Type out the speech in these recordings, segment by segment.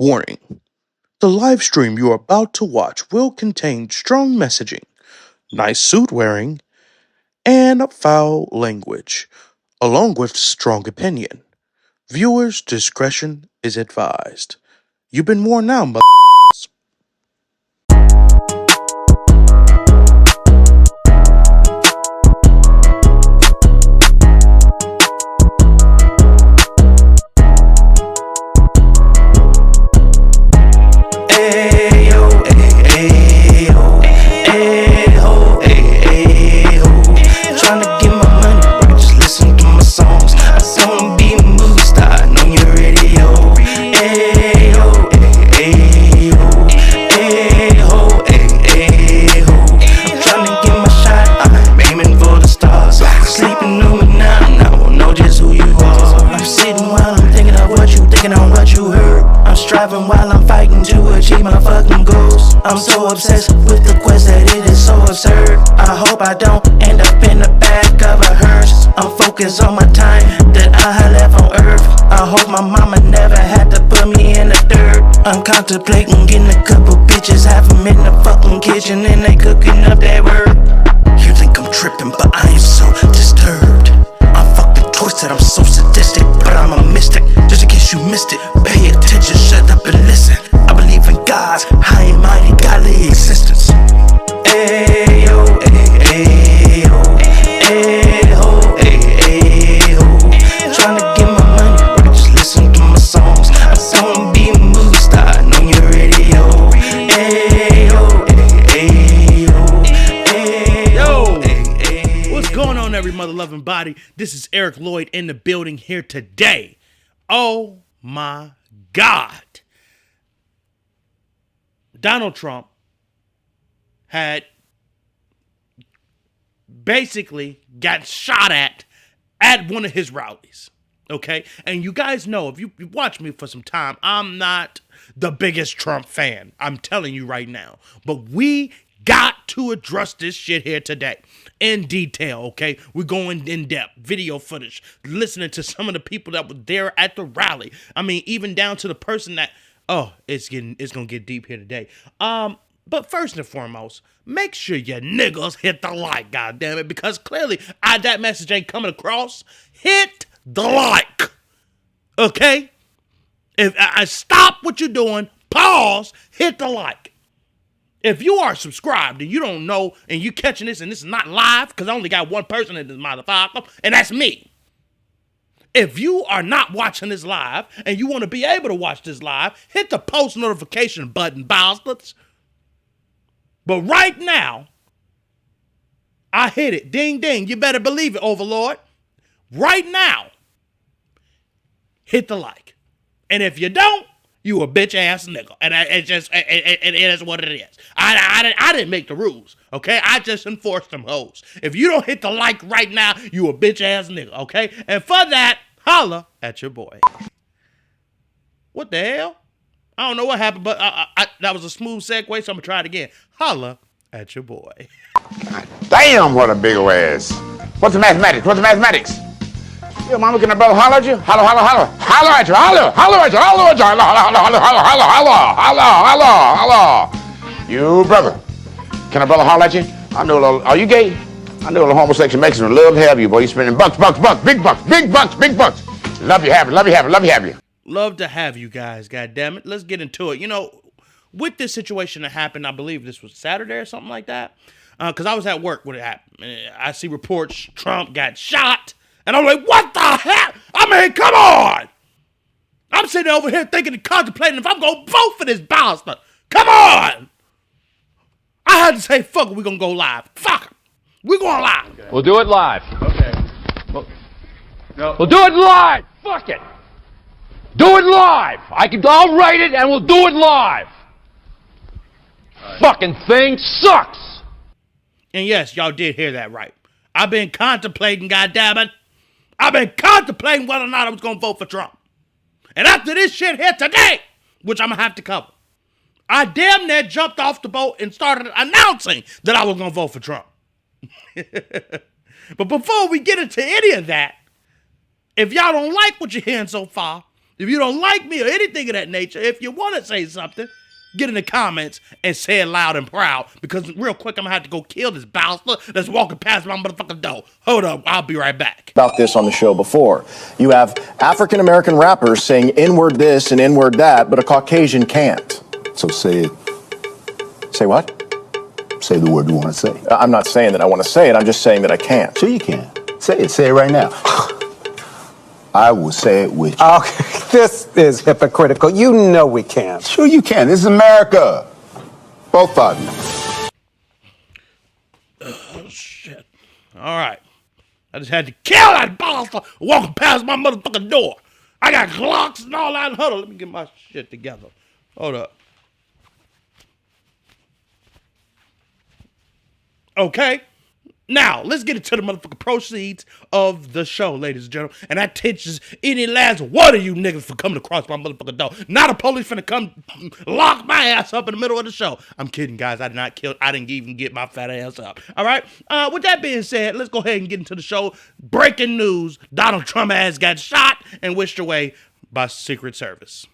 Warning: the live stream you are about to watch will contain strong messaging, nice suit wearing, and foul language, along with strong opinion. Viewers' discretion is advised. You've been warned now, mother. While I'm fighting to achieve my fucking goals, I'm so obsessed with the quest that it is so absurd. I hope I don't end up in the back of a hearse. I'm focused on my time that I had left on earth. I hope my mama never had to put me in the dirt. I'm contemplating getting a couple bitches, have them in the fucking kitchen and they cooking up that word. You think I'm tripping, but I am so disturbed. I'm fucking twisted, I'm so sadistic, but I'm a mystic. Just in case you missed it, pay attention, shut up and listen. I believe in God's high and mighty godly existence. Ayo, ayo, ayo, ayo. Trying to get my money, bro, just listen to my songs. I don't be a movie star, on your radio. Ayo, ayo, ayo, ayo. What's going on, every mother-loving body? This is Erek Loyd in the building here today. Oh my God. Donald Trump had basically got shot at one of his rallies. Okay? And you guys know, if you watch me for some time, I'm not the biggest Trump fan. I'm telling you right now. But we got to address this shit here today in detail, okay? We're going in depth, video footage, listening to some of the people that were there at the rally. I mean, even down to the person that, it's gonna get deep here today. But first and foremost, make sure you niggas hit the like, goddammit, because clearly that message ain't coming across. Hit the like, okay? If I stop what you're doing, pause, hit the like. If you are subscribed and you don't know and you catching this and this is not live, because I only got one person in this motherfucker, and that's me. If you are not watching this live and you want to be able to watch this live, hit the post notification button, bastards. But right now, I hit it. Ding, ding. You better believe it, Overlord. Right now, hit the like. And if you don't, you a bitch ass nigga, and it is what it is. I didn't make the rules, okay? I just enforced them hoes. If you don't hit the like right now, you a bitch ass nigga, okay? And for that, holla at your boy. What the hell? I don't know what happened, but that was a smooth segue, so I'm gonna try it again. Holla at your boy. God damn, what a big old ass. What's the mathematics? What's the mathematics? Yo, mama, can a brother holler at you? Holler, holler, holler. Holler at you, holler, holler at you, holler at you, holler, holler, holler, holler, holler, holler, holler, holler. You, brother. Can a brother holler at you? I know a little, are you gay? I know a little homosexual Mexican love to have you, boy. You spending bucks, big bucks, big bucks, big bucks. Love you, have you, love you, have you, love you, have you. Love to have you guys, goddammit. Let's get into it. You know, with this situation that happened, I believe this was Saturday or something like that, because I was at work when it happened. I see reports Trump got shot. And I'm like, what the hell? I mean, come on. I'm sitting over here thinking and contemplating if I'm going to vote for this bastard. Come on. I had to say, fuck it, we're going to go live. Fuck it. We're going live. Okay. We'll do it live. Okay. We'll do it live. Fuck it. Do it live. I'll write it and we'll do it live. Right. Fucking thing sucks. And yes, y'all did hear that right. I've been contemplating, goddammit. I've been contemplating whether or not I was going to vote for Trump. And after this shit here today, which I'm going to have to cover, I damn near jumped off the boat and started announcing that I was going to vote for Trump. But before we get into any of that, if y'all don't like what you're hearing so far, If you don't like me or anything of that nature, if you want to say something, get in the comments and say it loud and proud. Because real quick, I'm going to have to go kill this bastard that's walking past my motherfucking door. Hold up, I'll be right back. About this on the show before. You have African American rappers saying N-word this and N-word that, but a Caucasian can't. So say it. Say what? Say the word you want to say. I'm not saying that I want to say it, I'm just saying that I can't. Sure you can. Say it. Say it right now. I will say it with you. Okay, this is hypocritical. You know we can't. Sure you can. This is America. Both of you. Oh, shit. All right. I just had to kill that bastard walking past my motherfucking door. I got Glocks and all that. Hold on, let me get my shit together. Hold up. Okay. Now, let's get into the motherfucking proceeds of the show, ladies and gentlemen. And that teaches any last one of you niggas for coming across my motherfucking door. Not a police finna come lock my ass up in the middle of the show. I'm kidding, guys. I didn't even get my fat ass up. All right? With that being said, let's go ahead and get into the show. Breaking news. Donald Trump ass got shot and wished away by Secret Service.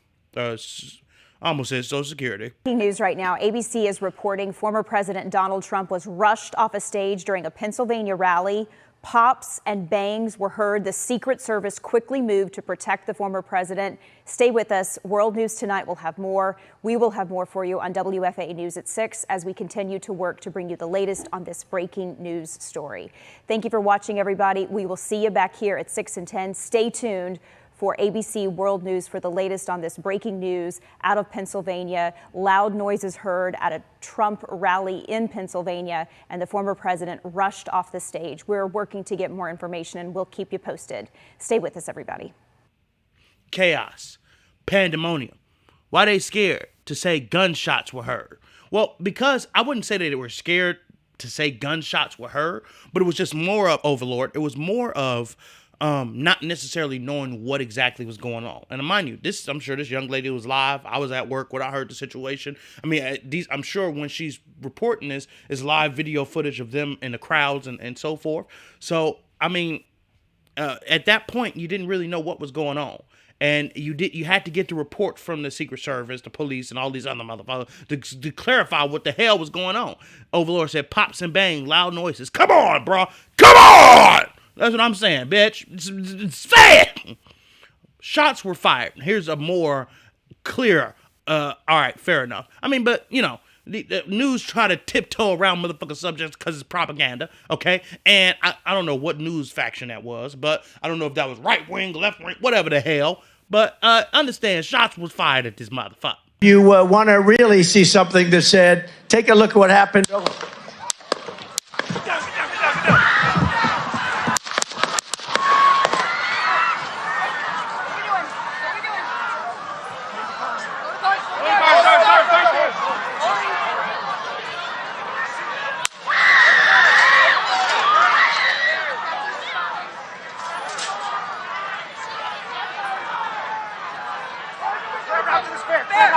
I almost said Social Security. News right now. ABC is reporting former President Donald Trump was rushed off a stage during a Pennsylvania rally. Pops and bangs were heard. The Secret Service quickly moved to protect the former president. Stay with us. World News Tonight will have more. We will have more for you on WFAA News at 6 as we continue to work to bring you the latest on this breaking news story. Thank you for watching, everybody. We will see you back here at 6 and 10. Stay tuned for ABC World News for the latest on this breaking news out of Pennsylvania. Loud noises heard at a Trump rally in Pennsylvania, and the former president rushed off the stage. We're working to get more information, and we'll keep you posted. Stay with us, everybody. Chaos. Pandemonium. Why they scared to say gunshots were heard? Well, because I wouldn't say that they were scared to say gunshots were heard, but it was just more of Overlord. It was more of not necessarily knowing what exactly was going on. And mind you, I'm sure this young lady was live. I was at work when I heard the situation. I mean, I'm sure when she's reporting this, is live video footage of them in the crowds and so forth. So, I mean, at that point, you didn't really know what was going on. And you had to get the report from the Secret Service, the police, and all these other motherfuckers to clarify what the hell was going on. Overlord said, pops and bang, loud noises. Come on, bro. Come on! That's what I'm saying, bitch. Say it! Shots were fired. Here's a more clear, all right, fair enough. I mean, but, you know, the news try to tiptoe around motherfucking subjects because it's propaganda, okay? And I don't know what news faction that was, but I don't know if that was right wing, left wing, whatever the hell. But understand, shots was fired at this motherfucker. You want to really see something that said, take a look at what happened.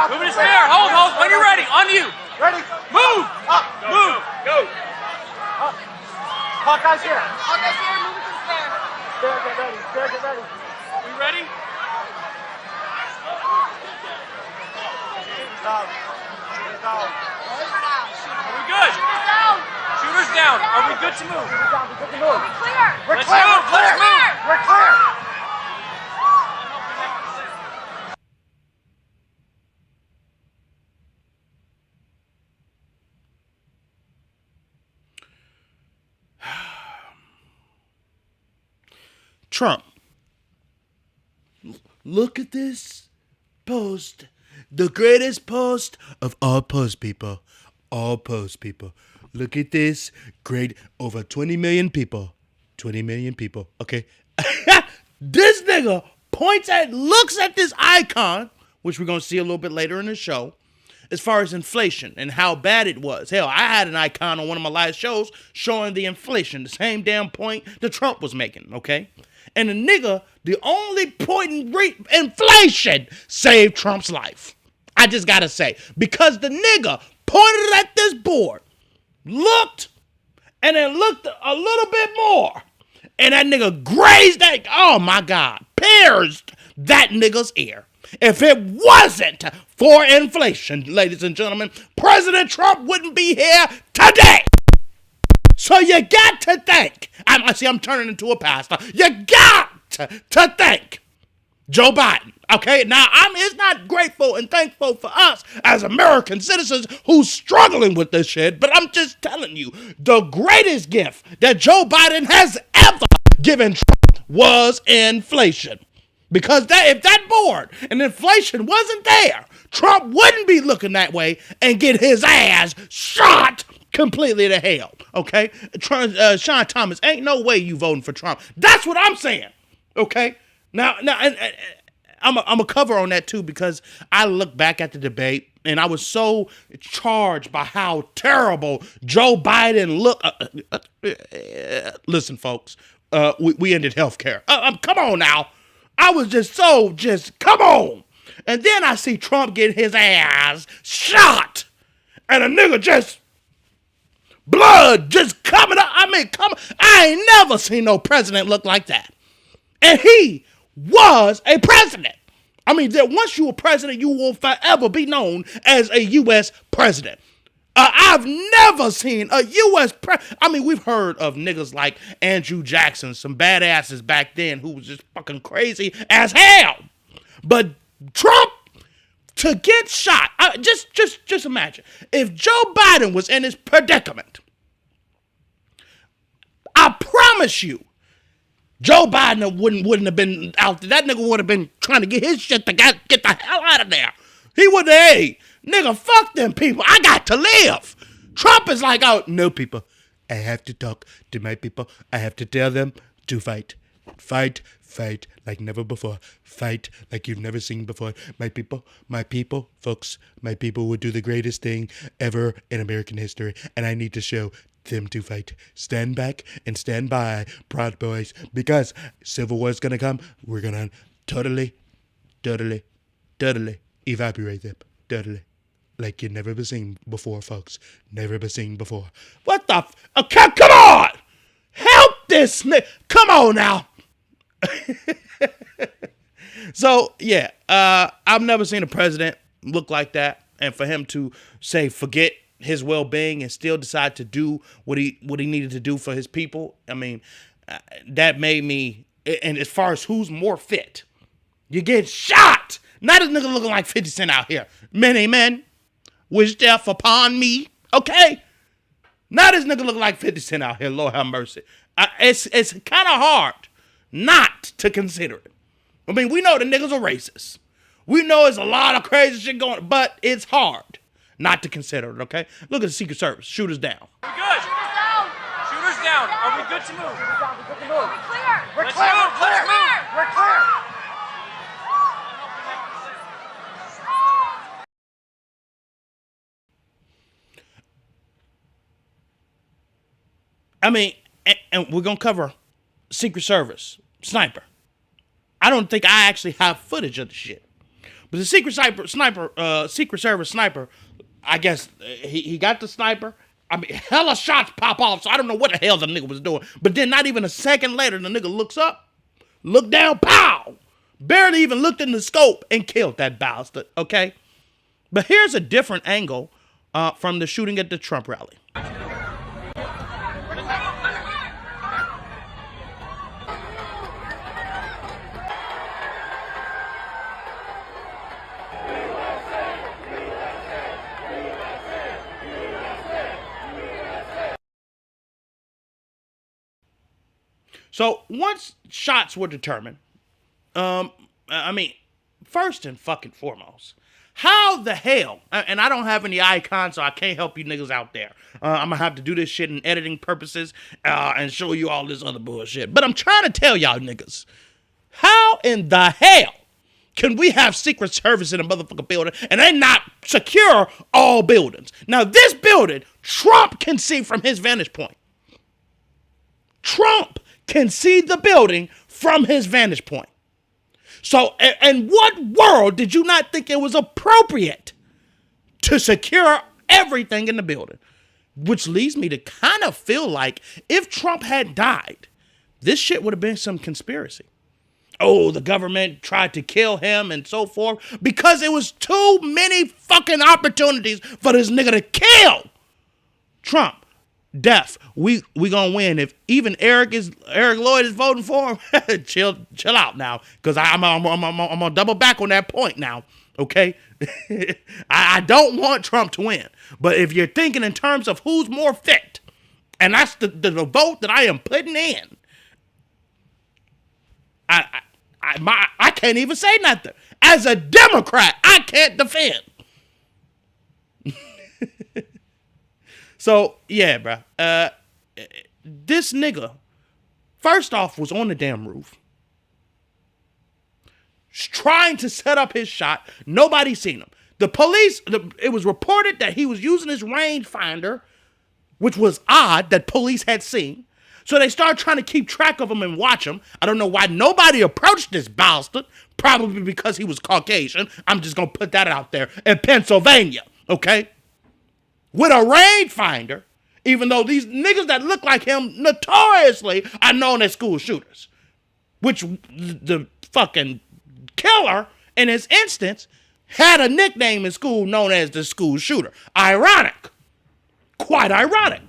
Moving to spare. Hold. When you're ready. On you. Ready. Move. Up. Move. Go. Up. Hawkeye's here. Hawkeye's here. Moving to spare. Spare, get ready. Spare, get ready. We ready? Down. Are we good? Shooters down. Shooters down. Are we good to move? Shooters down. We're good to move. We're clear. We're Let's clear. move. We're clear. Let's move. We're clear. Trump. Look at this post. The greatest post of all post people. All post people. Look at this. Great. Over 20 million people. 20 million people. Okay. This nigga looks at this icon, which we're going to see a little bit later in the show, as far as inflation and how bad it was. Hell, I had an icon on one of my live shows showing the inflation, the same damn point that Trump was making, okay? And the nigga, the only point in inflation saved Trump's life. I just gotta say. Because the nigga pointed at this board, looked, and then looked a little bit more. And that nigga grazed that, oh my God, pierced that nigga's ear. If it wasn't for inflation, ladies and gentlemen, President Trump wouldn't be here today. So you got to think. I'm turning into a pastor. You got to think Joe Biden. Okay, now it's not grateful and thankful for us as American citizens who's struggling with this shit, but I'm just telling you, the greatest gift that Joe Biden has ever given Trump was inflation. Because if that board and inflation wasn't there, Trump wouldn't be looking that way and get his ass shot completely to hell. Okay, Sean Thomas, ain't no way you voting for Trump. That's what I'm saying. Okay, now, and I'm a cover on that too, because I look back at the debate and I was so charged by how terrible Joe Biden looked. Listen, folks, we ended healthcare. Come on now. I was come on. And then I see Trump getting his ass shot and a nigga just blood just coming up. I ain't never seen no president look like that. And he was a president. That once you're a president, you will forever be known as a U.S. president. I've never seen a U.S. we've heard of niggas like Andrew Jackson, some badasses back then who was just fucking crazy as hell. But Trump, to get shot, just imagine. If Joe Biden was in this predicament, I promise you, Joe Biden wouldn't have been out there. That nigga would have been trying to get his shit to get the hell out of there. He would have, hey, nigga, fuck them people. I got to live. Trump is like, oh, no, people. I have to talk to my people. I have to tell them to fight. Fight like never before. Fight like you've never seen before. My people, folks, my people would do the greatest thing ever in American history. And I need to show them to fight. Stand back and stand by, Proud Boys, because Civil War's gonna come. We're gonna totally evaporate them. Totally. Like you've never been seen before, folks. Never been seen before. What the okay, come on! Help this nigga! Come on now! So, yeah, I've never seen a president look like that. And for him to say, forget his well-being and still decide to do what he needed to do for his people, that made me, and as far as who's more fit, you get shot! Not this nigga looking like 50 Cent out here. Many men wish death upon me. Okay? Not this nigga looking like 50 Cent out here. Lord have mercy. It's kind of hard not to consider it. We know the niggas are racist. We know there's a lot of crazy shit going on, but it's hard not to consider it, okay? Look at the Secret Service. Shoot us down. We're good. Shoot us down. Shoot us down. Are we good to move? We're good to move. We're clear. Let's move. We're clear. And we're going to cover Secret Service sniper. I don't think I actually have footage of the shit. But the Secret Service sniper, I guess he got the sniper. Hella shots pop off, so I don't know what the hell the nigga was doing. But then not even a second later, the nigga looks up, look down, pow! Barely even looked in the scope and killed that bastard, okay? But here's a different angle from the shooting at the Trump rally. So once shots were determined, first and fucking foremost, how the hell, and I don't have any icons, so I can't help you niggas out there. I'm gonna have to do this shit in editing purposes and show you all this other bullshit. But I'm trying to tell y'all niggas, how in the hell can we have Secret Service in a motherfucking building and they not secure all buildings? Now this building, Trump can see from his vantage point. Trump can see the building from his vantage point. So, in what world did you not think it was appropriate to secure everything in the building? Which leads me to kind of feel like if Trump had died, this shit would have been some conspiracy. oh, the government tried to kill him and so forth, because it was too many fucking opportunities for this nigga to kill Trump. Deaf. We gonna win. If even Erek Loyd is voting for him, chill out now, because I'm gonna double back on that point now. Okay, I don't want Trump to win, but if you're thinking in terms of who's more fit, and that's the vote that I am putting in, I can't even say nothing. As a Democrat, I can't defend. So, yeah, bro. This nigga, first off, was on the damn roof, trying to set up his shot. Nobody seen him. The police, it was reported that he was using his rangefinder, which was odd that police had seen. So they started trying to keep track of him and watch him. I don't know why nobody approached this bastard. Probably because he was Caucasian. I'm just going to put that out there. In Pennsylvania, okay? With a rangefinder, even though these niggas that look like him notoriously are known as school shooters, which the fucking killer in his instance had a nickname in school known as the school shooter. Ironic. Quite ironic.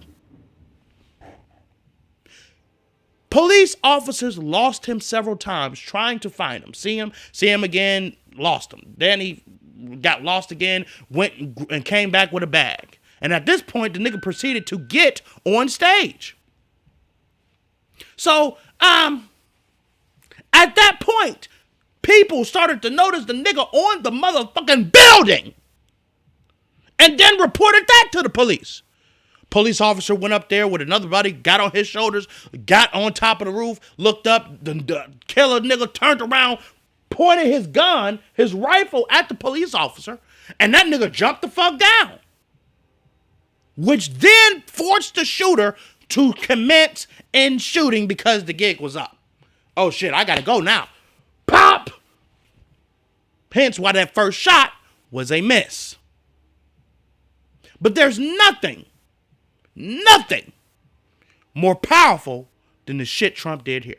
Police officers lost him several times trying to find him. See him again, lost him. Then he got lost again, went and came back with a bag. And at this point, the nigga proceeded to get on stage. So, at that point, people started to notice the nigga on the motherfucking building. And then reported that to the police. Police officer went up there with another buddy, got on his shoulders, got on top of the roof, looked up, the killer nigga turned around, pointed his gun, his rifle at the police officer, and that nigga jumped the fuck down. Which then forced the shooter to commence in shooting because the gig was up. Oh shit, I gotta go now. Pop! Hence why that first shot was a miss. But there's nothing more powerful than the shit Trump did here.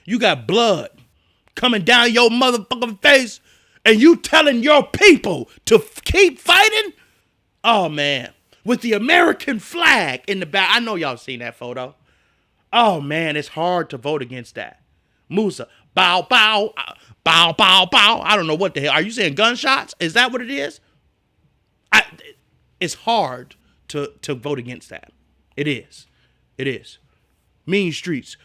You got blood coming down your motherfucking face, and you telling your people to keep fighting? Oh, man. With the American flag in the back. I know y'all seen that photo. Oh, man, it's hard to vote against that. Musa, bow, bow, bow, bow, bow. I don't know what the hell. Are you saying gunshots? Is that what it is? It's hard to vote against that. It is. It is. Mean streets.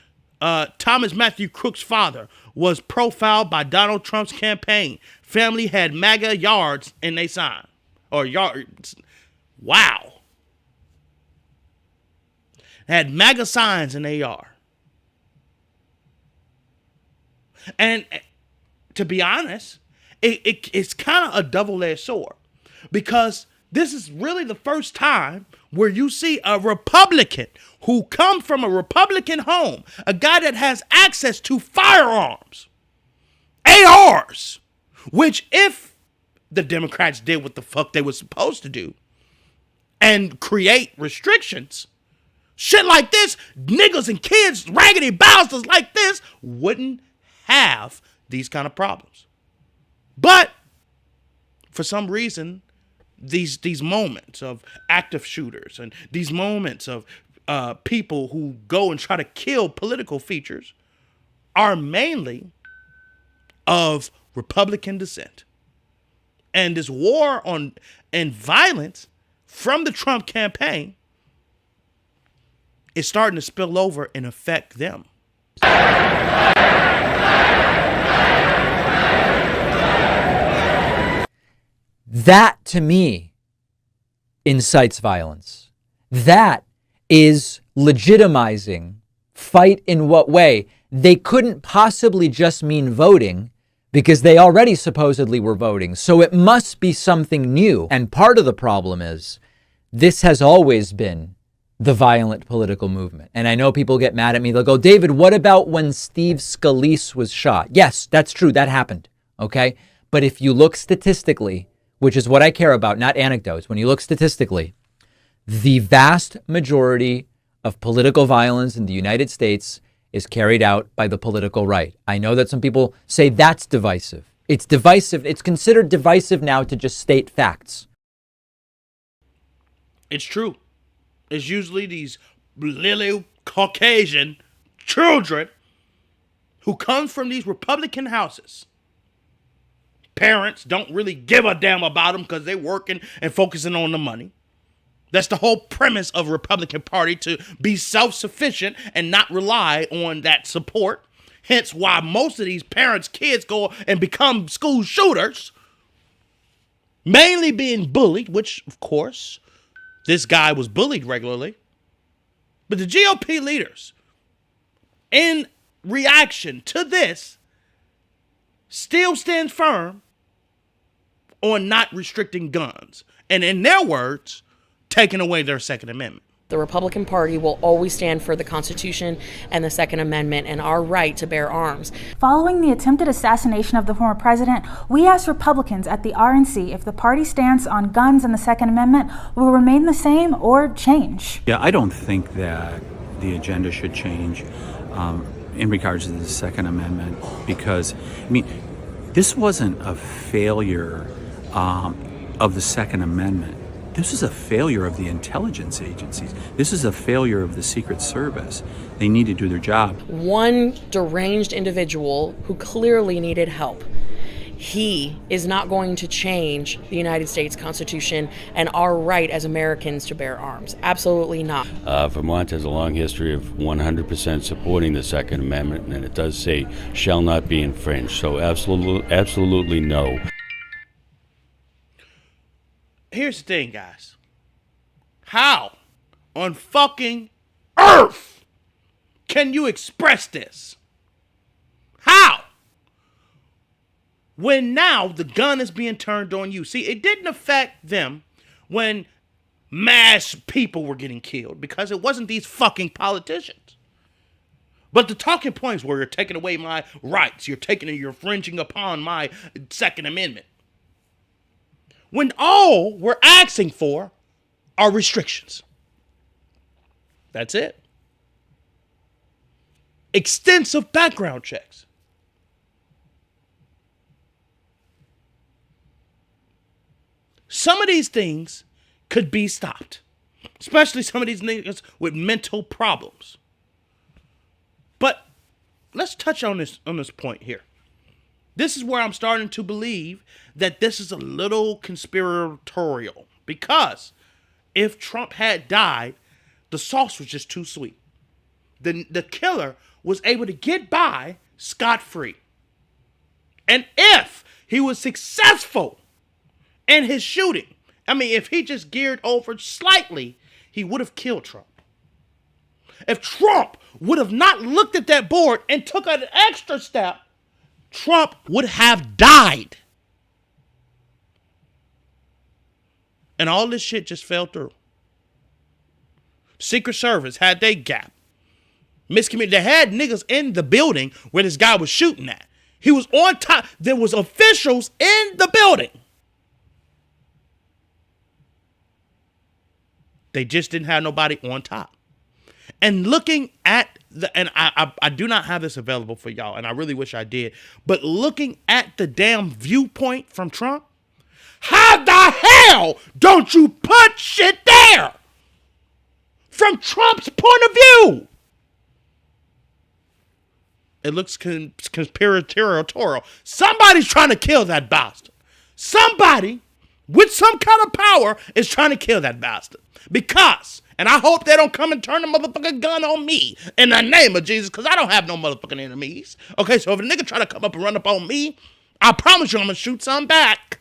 Thomas Matthew Crook's father was profiled by Donald Trump's campaign. Family had MAGA yards in their sign. Or yards. Wow. Had MAGA signs in their yard. And to be honest, it's kind of a double-edged sword. Because this is really the first time where you see a Republican who come from a Republican home, a guy that has access to firearms, ARs, which if the Democrats did what the fuck they were supposed to do and create restrictions, shit like this, niggas and kids, raggedy bastards like this wouldn't have these kind of problems. But for some reason, these moments of active shooters and these moments of people who go and try to kill political features are mainly of Republican descent. And this war and violence from the Trump campaign is starting to spill over and affect them. That, to me, incites violence. That is legitimizing fight in what way? They couldn't possibly just mean voting because they already supposedly were voting. So it must be something new. And part of the problem is this has always been the violent political movement. And I know people get mad at me. They'll go, David, what about when Steve Scalise was shot? Yes, that's true. That happened. Okay. But if you look statistically, which is what I care about, not anecdotes, when you look statistically, the vast majority of political violence in the United States is carried out by the political right. I know that some people say that's divisive. It's divisive. It's considered divisive now to just state facts. It's true. It's usually these little Caucasian children who come from these Republican houses. Parents don't really give a damn about them because they're working and focusing on the money. That's the whole premise of the Republican Party, to be self-sufficient and not rely on that support. Hence why most of these parents' kids go and become school shooters, mainly being bullied, which, of course, this guy was bullied regularly. But the GOP leaders, in reaction to this, still stand firm on not restricting guns. And in their words, taking away their Second Amendment. The Republican Party will always stand for the Constitution and the Second Amendment and our right to bear arms. Following the attempted assassination of the former president, we asked Republicans at the RNC if the party stance on guns and the Second Amendment will remain the same or change. Yeah, I don't think that the agenda should change in regards to the Second Amendment, because, I mean, this wasn't a failure of the Second Amendment. This is a failure of the intelligence agencies. This is a failure of the Secret Service. They need to do their job. One deranged individual who clearly needed help. He is not going to change the United States Constitution and our right as Americans to bear arms. Absolutely not. Vermont has a long history of 100% supporting the Second Amendment, and it does say shall not be infringed. So absolutely no. Here's the thing, guys. How on fucking earth can you express this? How? When now the gun is being turned on you. See, it didn't affect them when mass people were getting killed, because it wasn't these fucking politicians. But the talking points were, you're taking away my rights. You're infringing upon my Second Amendment. When all we're asking for are restrictions. That's it. Extensive background checks. Some of these things could be stopped, especially some of these niggas with mental problems. But let's touch on this point here. This is where I'm starting to believe that this is a little conspiratorial, because if Trump had died, the sauce was just too sweet. The killer was able to get by scot-free. And if he was successful in his shooting, I mean, if he just geared over slightly, he would have killed Trump. If Trump would have not looked at that board and took an extra step, Trump would have died. And all this shit just fell through. Secret Service had their gap. Miscommunication. They had niggas in the building where this guy was shooting at. He was on top. There was officials in the building. They just didn't have nobody on top. And looking at I do not have this available for y'all, and I really wish I did, but looking at the damn viewpoint from Trump, how the hell don't you put shit there? From Trump's point of view. It looks conspiratorial. Somebody's trying to kill that bastard. Somebody with some kind of power is trying to kill that bastard. Because, and I hope they don't come and turn the motherfucking gun on me in the name of Jesus, because I don't have no motherfucking enemies. Okay, so if a nigga try to come up and run up on me, I promise you I'm going to shoot some back.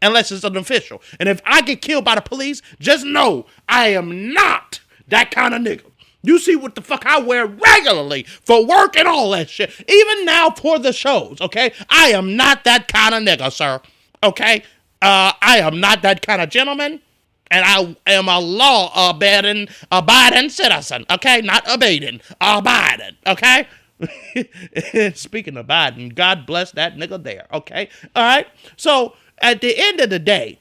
Unless it's an official. And if I get killed by the police, just know I am not that kind of nigga. You see what the fuck I wear regularly for work and all that shit. Even now for the shows, okay? I am not that kind of nigga, sir. Okay? I am not that kind of gentleman. And I am a law-abiding citizen, okay? Not abiding, abiding, okay? Speaking of Biden, God bless that nigga there, okay? All right? So, at the end of the day,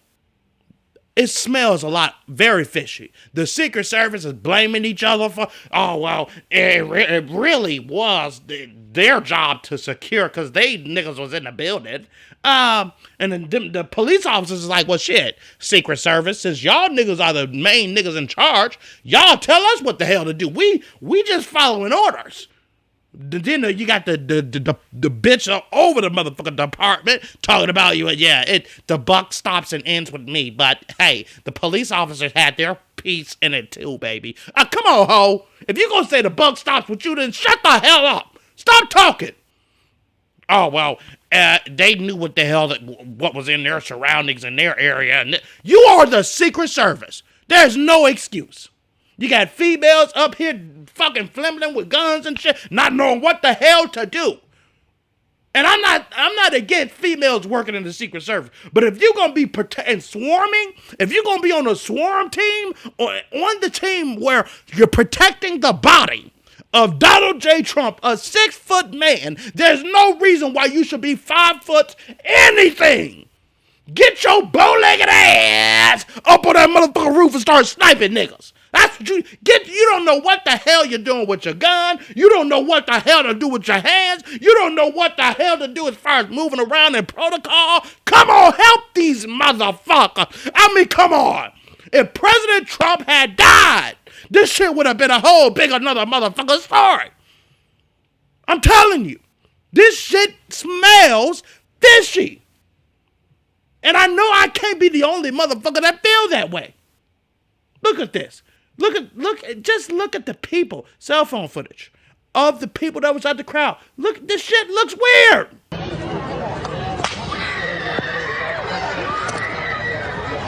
it smells a lot, very fishy. The Secret Service is blaming each other for, oh, well, it really was their job to secure because they niggas was in the building. And then the police officers is like, well, shit, Secret Service, since y'all niggas are the main niggas in charge, y'all tell us what the hell to do. We just following orders. Then you got the bitch over the motherfucking department talking about you. Yeah, the buck stops and ends with me. But hey, the police officers had their piece in it too, baby. Come on, ho. If you gonna say the buck stops with you, then shut the hell up. Stop talking. Oh well, they knew what the hell what was in their surroundings in their area. And you are the Secret Service. There's no excuse. You got females up here fucking flimblin' with guns and shit, not knowing what the hell to do. And I'm not against females working in the Secret Service, but if you're gonna be swarming, if you're gonna be on a swarm team or on the team where you're protecting the body of Donald J. Trump, a 6-foot man, there's no reason why you should be 5 foot anything. Get your bow-legged ass up on that motherfucking roof and start sniping niggas. That's what you get. You don't know what the hell you're doing with your gun. You don't know what the hell to do with your hands. You don't know what the hell to do as far as moving around in protocol. Come on, help these motherfuckers. I mean, come on. If President Trump had died, this shit would have been a whole big another motherfucking story. I'm telling you, this shit smells fishy. And I know I can't be the only motherfucker that feel that way. Look at this. Just look at the people. Cell phone footage of the people that was at the crowd. Look, this shit looks weird. Oh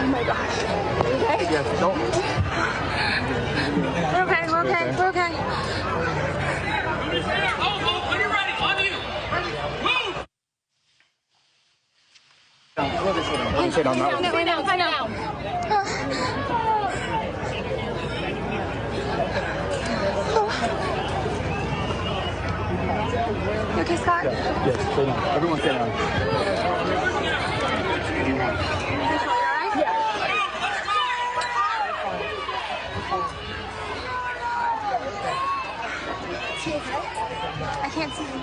my gosh. Okay? Yes, don't. We're okay. When you're ready, on you. Move! Sit down. Lay down. You okay, Scott? Yes, stay down. Everyone stay down. I can't see him.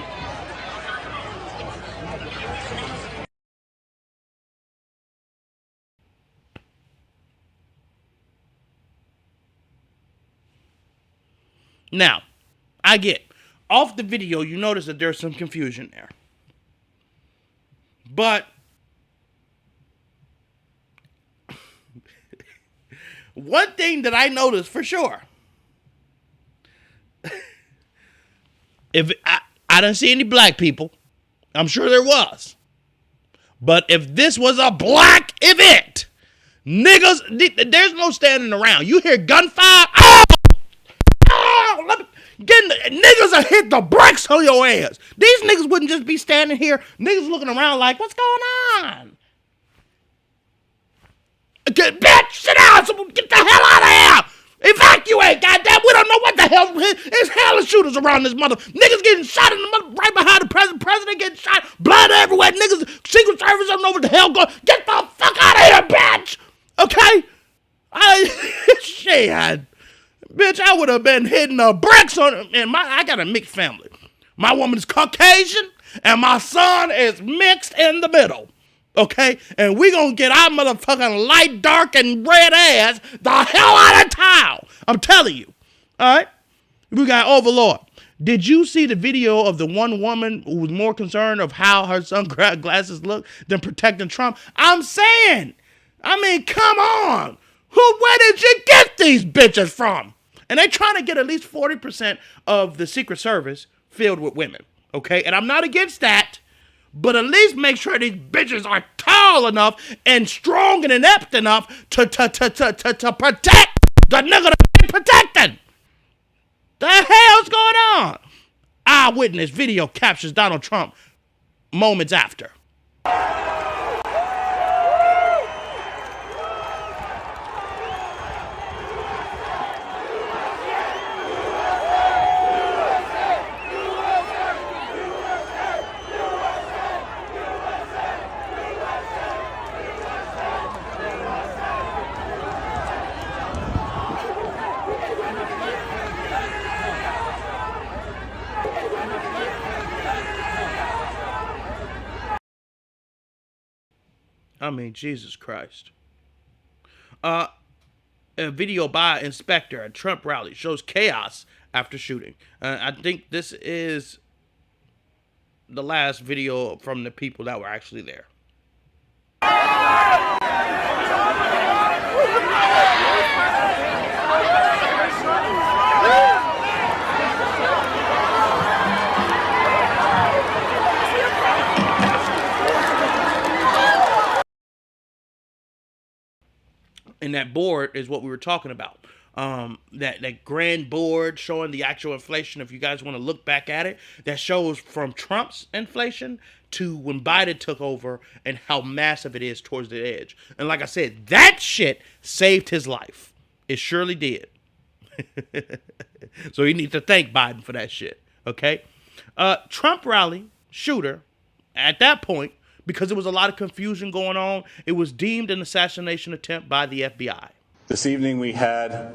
Now, I get off the video, you notice that there's some confusion there. But one thing that I noticed for sure, if I didn't see any black people, I'm sure there was. But if this was a black event, niggas, there's no standing around. You hear gunfire, niggas will hit the bricks on your ass. These niggas wouldn't just be standing here, niggas looking around like, what's going on? Bitch, sit down, someone get the hell out of here. Evacuate, goddamn, we don't know what the hell. There's hella shooters around this mother. Niggas getting shot in the mother, right behind the president getting shot. Blood everywhere, niggas, Secret Service, I don't know what the hell going. Get the fuck out of here, bitch. Okay? Shit. Bitch, I would have been hitting the bricks on it. And I got a mixed family. My woman is Caucasian, and my son is mixed in the middle. Okay? And we gonna get our motherfucking light, dark, and red ass the hell out of town. I'm telling you. Alright? We got Overlord. Did you see the video of the one woman who was more concerned of how her sunglasses look than protecting Trump? I'm saying. I mean, come on. Where did you get these bitches from? And they trying to get at least 40% of the Secret Service filled with women. Okay? And I'm not against that. But at least make sure these bitches are tall enough and strong and inept enough to protect the nigga that they protecting. The hell's going on? Eyewitness video captures Donald Trump moments after. I mean, Jesus Christ. A video by inspector at Trump rally shows chaos after shooting. I think this is the last video from the people that were actually there. And that board is what we were talking about. That grand board showing the actual inflation. If you guys want to look back at it, that shows from Trump's inflation to when Biden took over and how massive it is towards the edge. And like I said, that shit saved his life. It surely did. So you need to thank Biden for that shit. Okay. Trump rally shooter at that point, because there was a lot of confusion going on, it was deemed an assassination attempt by the FBI. This evening we had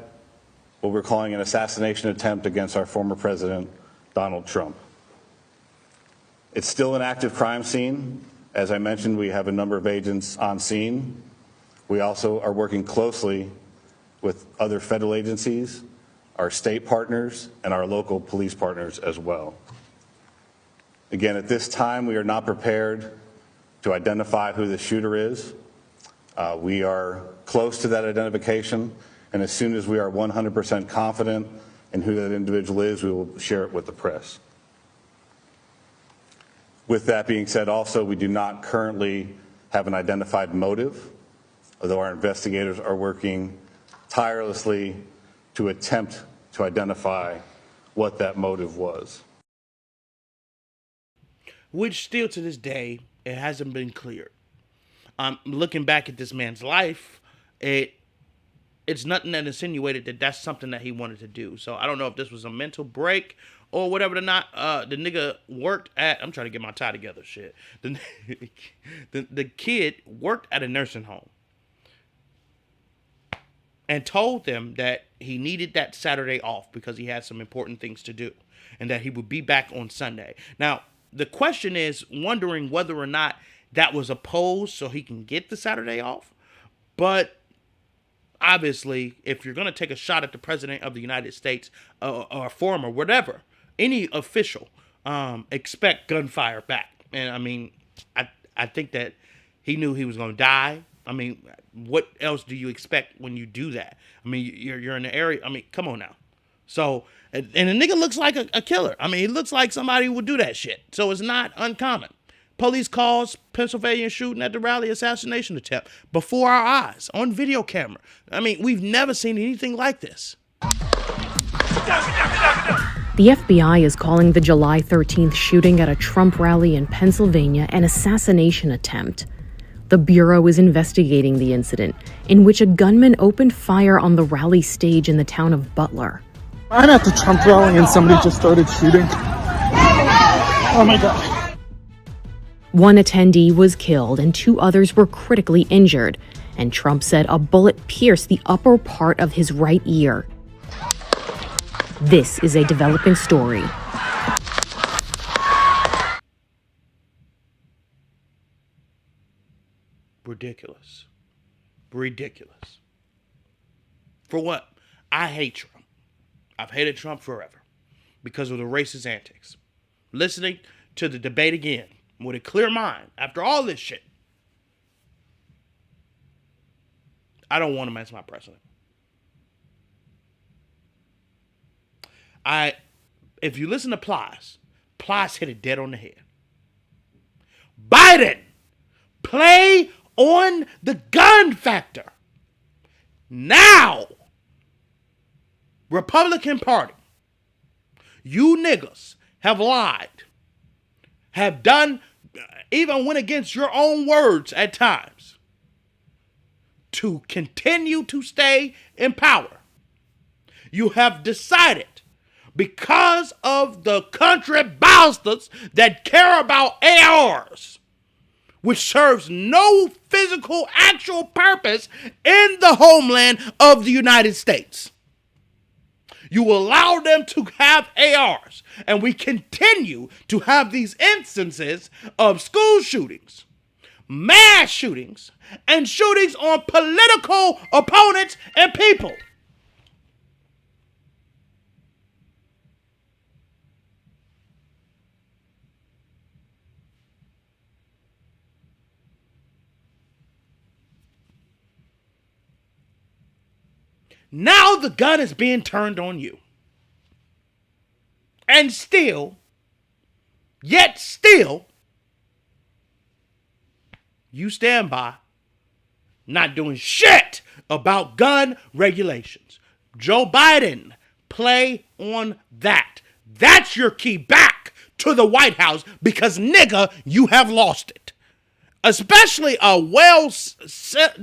what we're calling an assassination attempt against our former president, Donald Trump. It's still an active crime scene. As I mentioned, we have a number of agents on scene. We also are working closely with other federal agencies, our state partners, and our local police partners as well. Again, at this time, we are not prepared to identify who the shooter is. We are close to that identification, and as soon as we are 100% confident in who that individual is, we will share it with the press. With that being said, also, we do not currently have an identified motive, although our investigators are working tirelessly to attempt to identify what that motive was. Which still to this day, it hasn't been cleared. Looking back at this man's life, it's nothing that insinuated that that's something that he wanted to do. So I don't know if this was a mental break or whatever. The nigga worked at, I'm trying to get my tie together, shit. The kid worked at a nursing home and told them that he needed that Saturday off because he had some important things to do and that he would be back on Sunday. Now, the question is wondering whether or not that was opposed so he can get the Saturday off. But obviously, if you're going to take a shot at the president of the United States or former, whatever, any official, expect gunfire back. And I mean, I think that he knew he was going to die. I mean, what else do you expect when you do that? I mean, you're in the area. I mean, come on now. So, and the nigga looks like a killer. I mean, he looks like somebody who would do that shit. So it's not uncommon. Police calls Pennsylvania shooting at the rally assassination attempt before our eyes on video camera. I mean, we've never seen anything like this. The FBI is calling the July 13th shooting at a Trump rally in Pennsylvania an assassination attempt. The Bureau is investigating the incident, in which a gunman opened fire on the rally stage in the town of Butler. I'm at the Trump rally and somebody just started shooting. Oh my God. One attendee was killed and 2 others were critically injured, and Trump said a bullet pierced the upper part of his right ear. This is a developing story. Ridiculous. Ridiculous. For what? I hate Trump. I've hated Trump forever because of the racist antics. Listening to the debate again with a clear mind after all this shit, I don't want him as my president. If you listen to Plies hit it dead on the head. Biden, play on the gun factor. Now, Republican Party, you niggas have lied, have done, even went against your own words at times to continue to stay in power. You have decided, because of the country bastards that care about ARs, which serves no physical, actual purpose in the homeland of the United States. You allow them to have ARs, and we continue to have these instances of school shootings, mass shootings and shootings on political opponents and people. Now the gun is being turned on you. And still, yet still, you stand by not doing shit about gun regulations. Joe Biden, play on that. That's your key back to the White House because, nigga, you have lost it. Especially a well-centered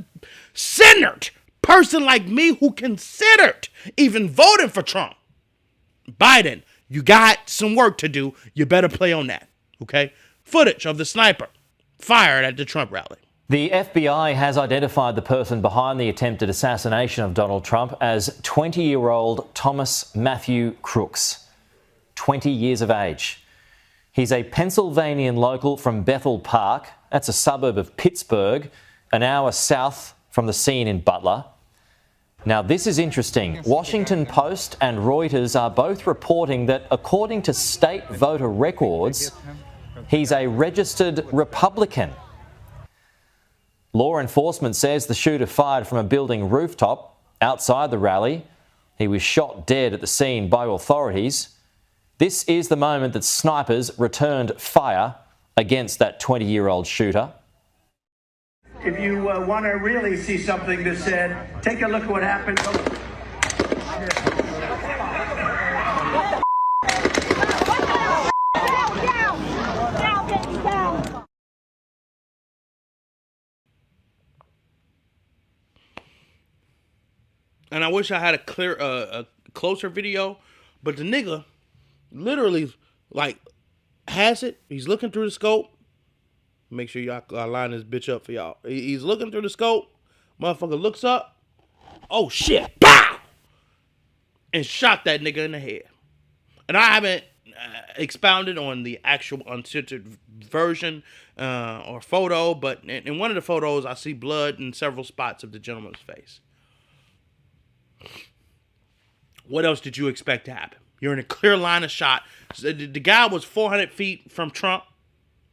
person like me who considered even voting for Trump. Biden, you got some work to do. You better play on that, okay? Footage of the sniper fired at the Trump rally. The FBI has identified the person behind the attempted assassination of Donald Trump as 20-year-old Thomas Matthew Crooks, 20 years of age. He's a Pennsylvanian local from Bethel Park. That's a suburb of Pittsburgh, an hour south from the scene in Butler. Now, this is interesting. Washington Post and Reuters are both reporting that, according to state voter records, he's a registered Republican. Law enforcement says the shooter fired from a building rooftop outside the rally. He was shot dead at the scene by authorities. This is the moment that snipers returned fire against that 20-year-old shooter. If you want to really see something that's said, take a look at what happened. And I wish I had a closer video, but the nigga literally like has it. He's looking through the scope. Make sure y'all line this bitch up for y'all. He's looking through the scope. Motherfucker looks up. Oh shit! Pow! And shot that nigga in the head. And I haven't expounded on the actual uncensored version or photo, but in one of the photos, I see blood in several spots of the gentleman's face. What else did you expect to happen? You're in a clear line of shot. The guy was 400 feet from Trump,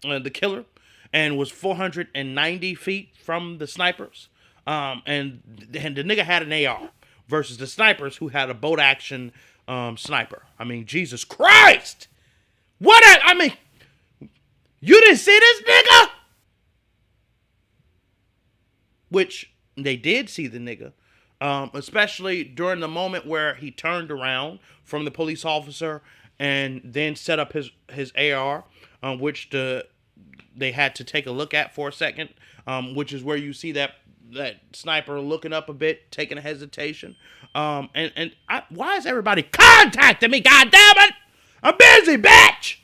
the killer, and was 490 feet from the snipers. And the nigga had an AR versus the snipers who had a bolt action sniper. I mean, Jesus Christ! I mean, you didn't see this nigga? Which they did see the nigga. Especially during the moment where he turned around from the police officer and then set up his AR, which they had to take a look at for a second, which is where you see that sniper looking up a bit, taking a hesitation. Why is everybody contacting me? God damn it! I'm busy, bitch!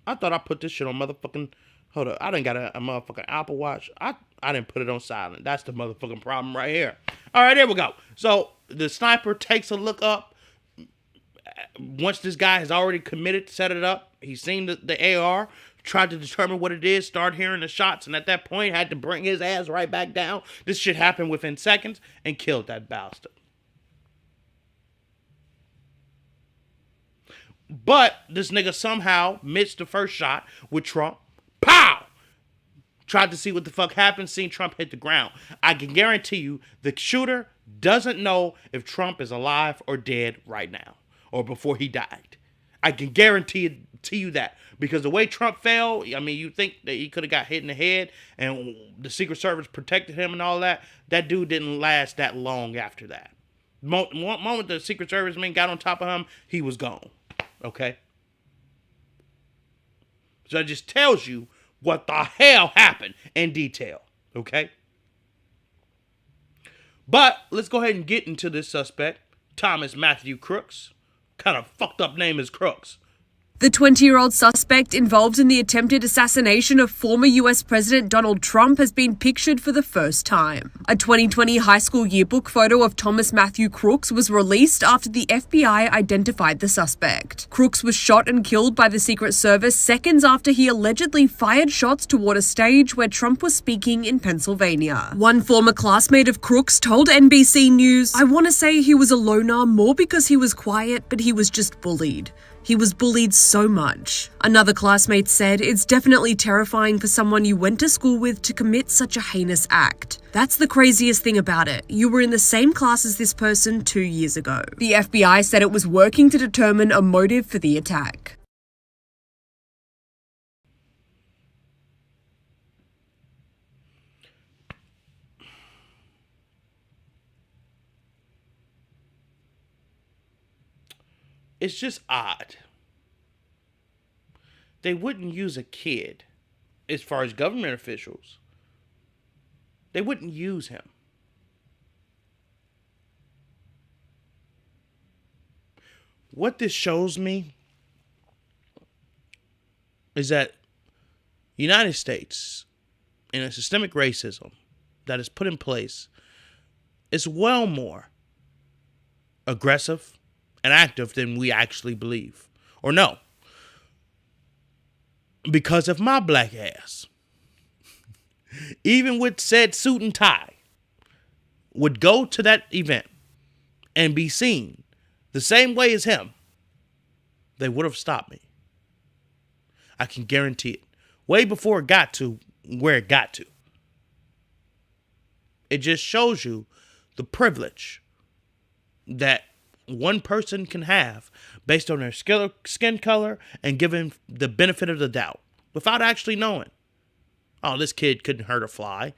I thought I put this shit on motherfucking... Hold up, I done got a motherfucking Apple Watch. I didn't put it on silent. That's the motherfucking problem right here. All right, there we go. So the sniper takes a look up. Once this guy has already committed to set it up, he's seen the AR, tried to determine what it is, start hearing the shots, and at that point had to bring his ass right back down. This shit happened within seconds and killed that bastard. But this nigga somehow missed the first shot with Trump. Pow! Tried to see what the fuck happened, seen Trump hit the ground. I can guarantee you the shooter doesn't know if Trump is alive or dead right now or before he died. I can guarantee you that because the way Trump fell, I mean, you think that he could have got hit in the head and the Secret Service protected him and all that. That dude didn't last that long after that. One moment the Secret Service men got on top of him, he was gone. Okay? So it just tells you what the hell happened in detail, okay? But let's go ahead and get into this suspect, Thomas Matthew Crooks. Kind of fucked up name is Crooks. The 20-year-old suspect involved in the attempted assassination of former US President Donald Trump has been pictured for the first time. A 2020 high school yearbook photo of Thomas Matthew Crooks was released after the FBI identified the suspect. Crooks was shot and killed by the Secret Service seconds after he allegedly fired shots toward a stage where Trump was speaking in Pennsylvania. One former classmate of Crooks told NBC News, "I want to say he was a loner more because he was quiet, but he was just bullied. He was bullied so much." Another classmate said, "It's definitely terrifying for someone you went to school with to commit such a heinous act. That's the craziest thing about it. You were in the same class as this person 2 years ago." The FBI said it was working to determine a motive for the attack. It's just odd. They wouldn't use a kid as far as government officials. They wouldn't use him. What this shows me is that the United States, in a systemic racism that is put in place, is well more aggressive and active than we actually believe or know. Because if my black ass, even with said suit and tie, would go to that event and be seen the same way as him, they would have stopped me. I can guarantee it. Way before it got to where it got to. It just shows you the privilege that one person can have based on their skin color and given the benefit of the doubt without actually knowing, oh, this kid couldn't hurt a fly,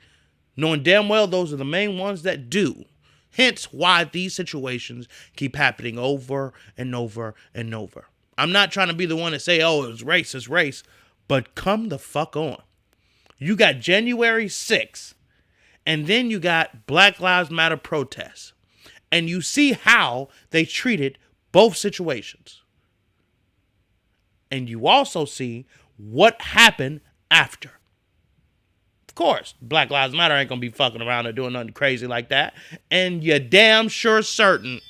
knowing damn well those are the main ones that do. Hence why these situations keep happening over and over and over. I'm not trying to be the one to say, oh, it's race, but come the fuck on. You got January 6th, and then you got Black Lives Matter protests. And you see how they treated both situations. And you also see what happened after. Of course, Black Lives Matter ain't gonna be fucking around or doing nothing crazy like that. And you're damn sure certain.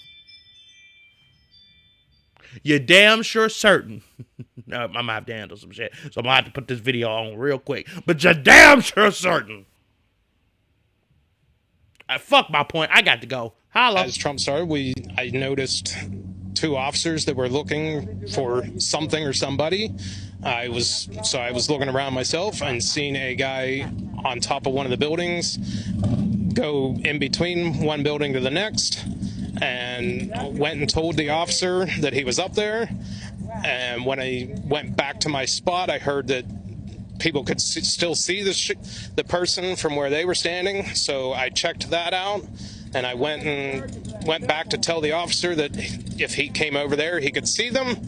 I might have to handle some shit. So I'm gonna have to put this video on real quick. But you're damn sure certain. Fuck my point. I got to go. Holla. As Trump started, I noticed two officers that were looking for something or somebody. I was looking around myself and seen a guy on top of one of the buildings go in between one building to the next, and went and told the officer that he was up there. And when I went back to my spot, I heard that people could still see the person from where they were standing. So I checked that out, and I went back to tell the officer that if he came over there, he could see them.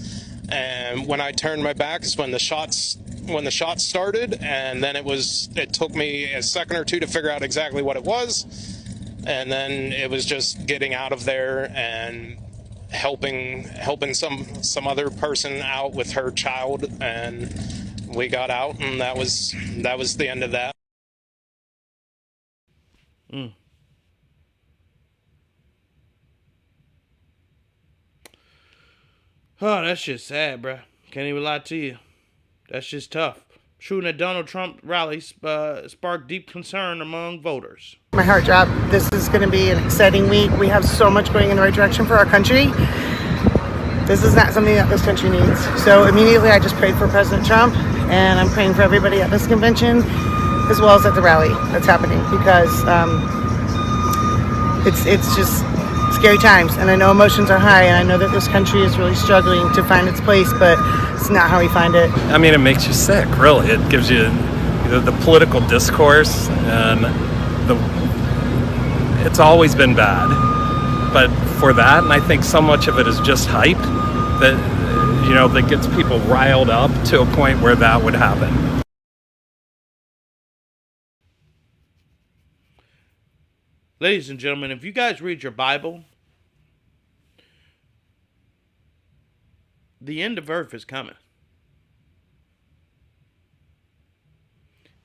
And when I turned my back is when the shots started, and then it took me a second or two to figure out exactly what it was. And then it was just getting out of there and helping some other person out with her child, and we got out, and that was the end of that. Mm. Oh, that's just sad, bruh. Can't even lie to you. That's just tough. Shooting at Donald Trump rallies sparked deep concern among voters. My heart dropped. This is going to be an exciting week. We have so much going in the right direction for our country. This is not something that this country needs. So immediately I just prayed for President Trump, and I'm praying for everybody at this convention as well as at the rally that's happening, because it's just scary times, and I know emotions are high, and I know that this country is really struggling to find its place, but it's not how we find it. I mean, it makes you sick, really. It gives you the political discourse, and it's always been bad. But for that, and I think so much of it is just hype that gets people riled up to a point where that would happen. Ladies and gentlemen, if you guys read your Bible, the end of earth is coming.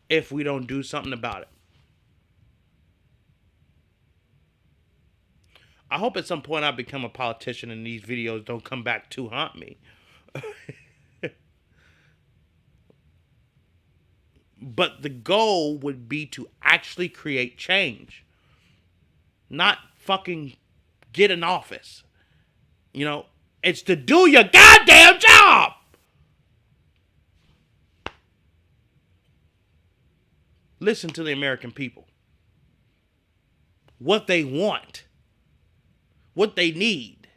if we don't do something about it. I hope at some point I become a politician and these videos don't come back to haunt me. But the goal would be to actually create change. Not fucking get in office. You know, it's to do your goddamn job. Listen to the American people. What they want. What they need.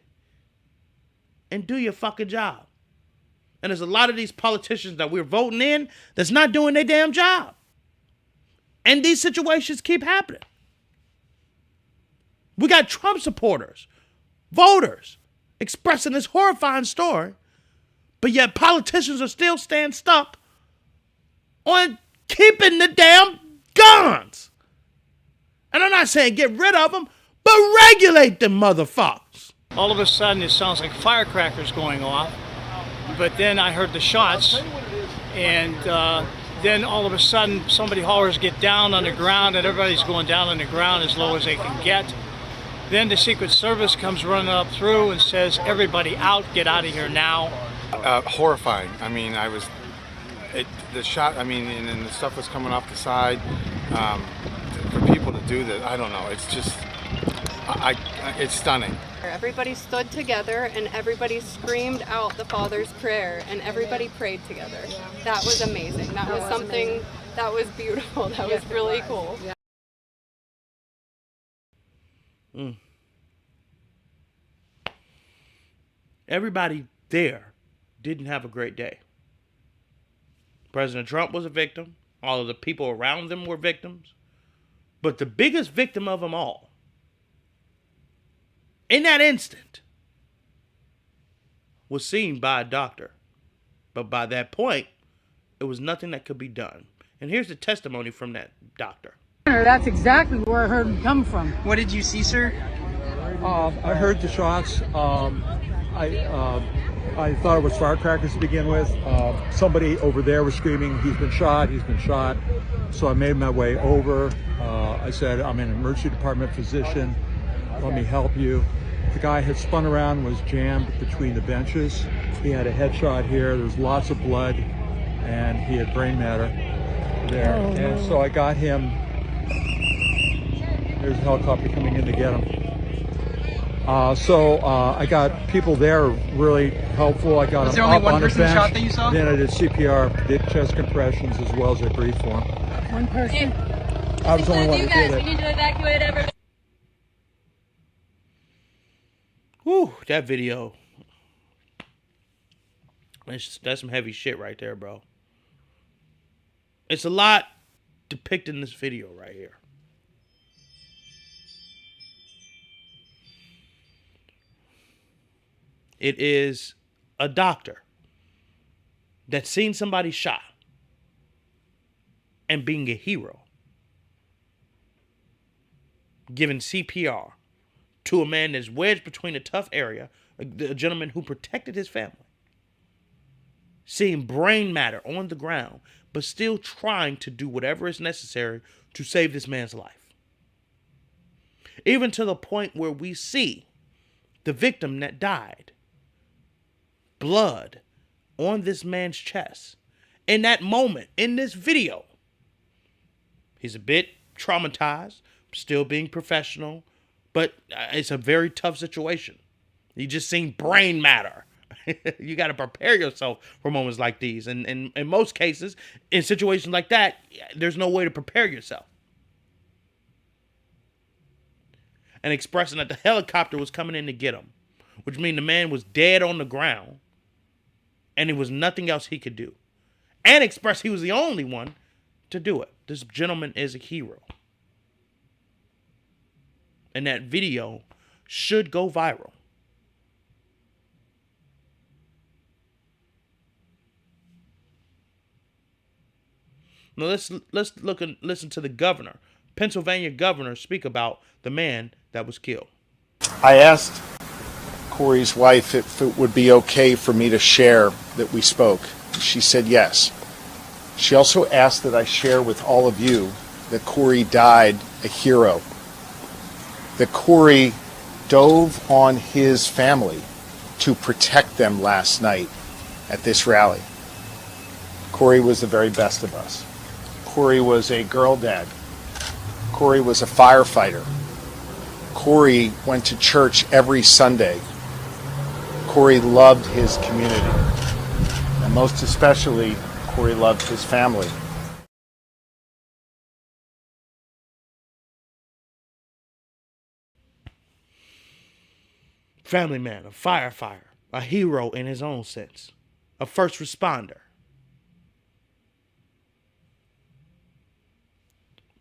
And do your fucking job. And there's a lot of these politicians that we're voting in that's not doing their damn job. And these situations keep happening. We got Trump supporters, voters, expressing this horrifying story, but yet politicians are still staying stuck on keeping the damn guns. And I'm not saying get rid of them, but regulate them motherfuckers. All of a sudden, it sounds like firecrackers going off. But then I heard the shots, and then all of a sudden, somebody hollers, "Get down on the ground," and everybody's going down on the ground as low as they can get. Then the Secret Service comes running up through and says, "Everybody out, get out of here now." Horrifying. I mean, the shot, I mean, and the stuff was coming off the side. For people to do this, I don't know, it's just, it's stunning. Everybody stood together and everybody screamed out the Father's prayer and everybody prayed together. That was amazing. That was something that was beautiful. That was really cool. Everybody there didn't have a great day. President Trump was a victim. All of the people around them were victims. But the biggest victim of them all, in that instant, was seen by a doctor. But by that point, it was nothing that could be done. And here's the testimony from that doctor. That's exactly where I heard him come from. What did you see, sir? I heard the shots. I thought it was firecrackers to begin with. Somebody over there was screaming, "He's been shot, he's been shot." So I made my way over. I said, "I'm an emergency department physician. Let me help you." The guy had spun around, was jammed between the benches. He had a headshot here. There was lots of blood, and he had brain matter there. And so I got him. There's a helicopter coming in to get him. I got people there really helpful. I got him up on the bench. Shot that you saw? Then I did CPR, did chest compressions as well as I breathed for him. One person. I was the only one You that guys, did we it. need to evacuate everybody. Whew, that video. That's some heavy shit right there, bro. It's a lot depicted in this video right here. It is a doctor that's seen somebody shot and being a hero, giving CPR to a man that's wedged between a tough area, a gentleman who protected his family, seeing brain matter on the ground, but still trying to do whatever is necessary to save this man's life. Even to the point where we see the victim that died, blood on this man's chest. In that moment, in this video, he's a bit traumatized, still being professional, but it's a very tough situation. You just seen brain matter. You got to prepare yourself for moments like these. And in most cases, in situations like that, there's no way to prepare yourself. And expressing that the helicopter was coming in to get him, which means the man was dead on the ground and there was nothing else he could do. And express he was the only one to do it. This gentleman is a hero. And that video should go viral. Now let's look and listen to the governor, Pennsylvania governor, speak about the man that was killed. I asked Corey's wife if it would be okay for me to share that we spoke. She said yes. She also asked that I share with all of you that Corey died a hero. That Corey dove on his family to protect them last night at this rally. Corey was the very best of us. Corey was a girl dad. Corey was a firefighter. Corey went to church every Sunday. Corey loved his community. And most especially, Corey loved his family. Family man, a firefighter, a hero in his own sense, a first responder.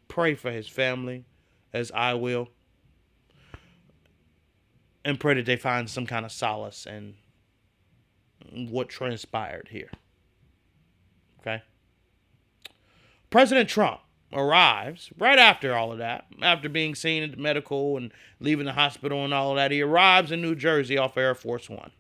Pray for his family, as I will, and pray that they find some kind of solace in what transpired here. Okay? President Trump arrives right after all of that, after being seen at the medical and leaving the hospital and all of that. He arrives in New Jersey off Air Force One.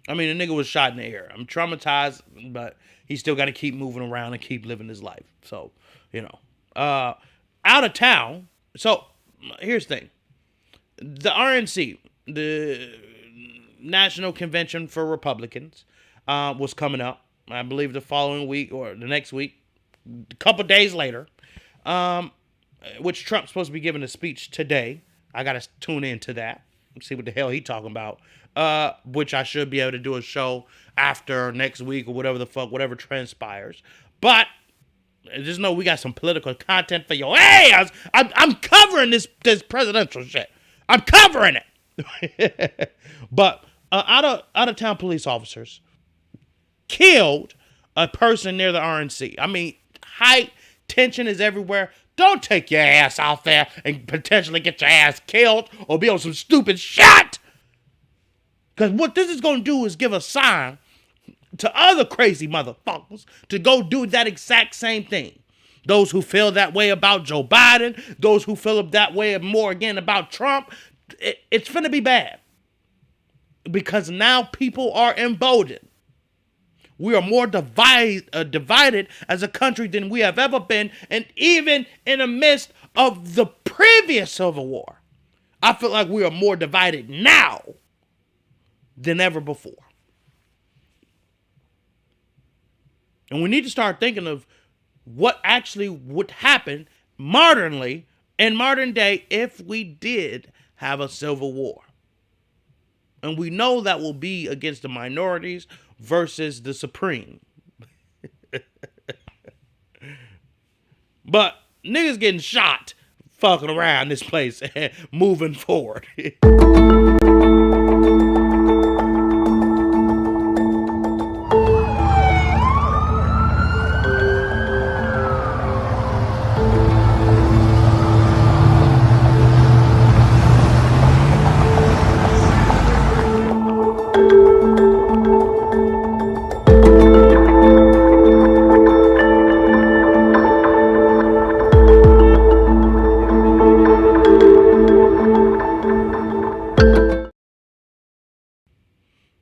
I mean, the nigga was shot in the air. I'm traumatized, but he still got to keep moving around and keep living his life. So, you know, out of town. So here's the thing. The RNC, the National Convention for Republicans, was coming up. I believe the following week or the next week, a couple days later, which Trump's supposed to be giving a speech today. I got to tune into that and see what the hell he talking about. Which I should be able to do a show after next week or whatever the fuck, whatever transpires. But just know we got some political content for you. Hey, I'm covering this presidential shit. I'm covering it. But out of town police officers killed a person near the RNC. I mean, high tension is everywhere. Don't take your ass out there and potentially get your ass killed or be on some stupid shit. Because what this is going to do is give a sign to other crazy motherfuckers to go do that exact same thing. Those who feel that way about Joe Biden, those who feel that way more again about Trump, it's finna be bad. Because now people are emboldened. We are more divided as a country than we have ever been. And even in the midst of the previous Civil War, I feel like we are more divided now than ever before. And we need to start thinking of what actually would happen modern day if we did have a civil war. And we know that will be against the minorities versus the supreme. But niggas getting shot fucking around this place moving forward.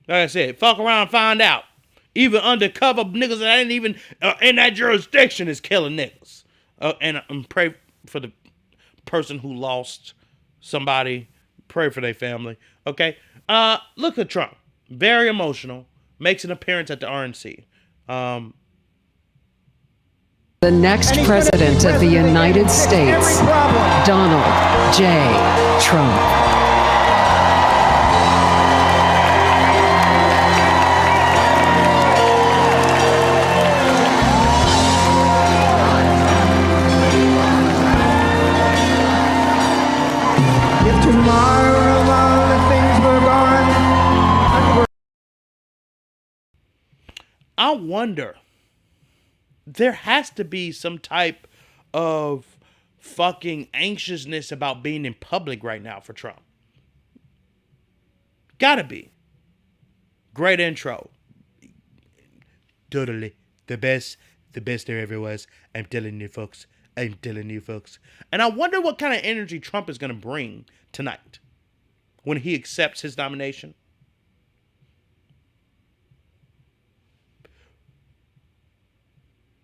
Like I said, fuck around and find out. Even undercover niggas that ain't even in that jurisdiction is killing niggas. And pray for the person who lost somebody. Pray for their family. Okay? Look at Trump. Very emotional. Makes an appearance at the RNC. The next president of the United States, Donald J. Trump. I wonder, there has to be some type of fucking anxiousness about being in public right now for Trump. Gotta be. Great intro. Totally. The best there ever was. I'm telling you, folks. I'm telling you, folks. And I wonder what kind of energy Trump is going to bring tonight when he accepts his nomination.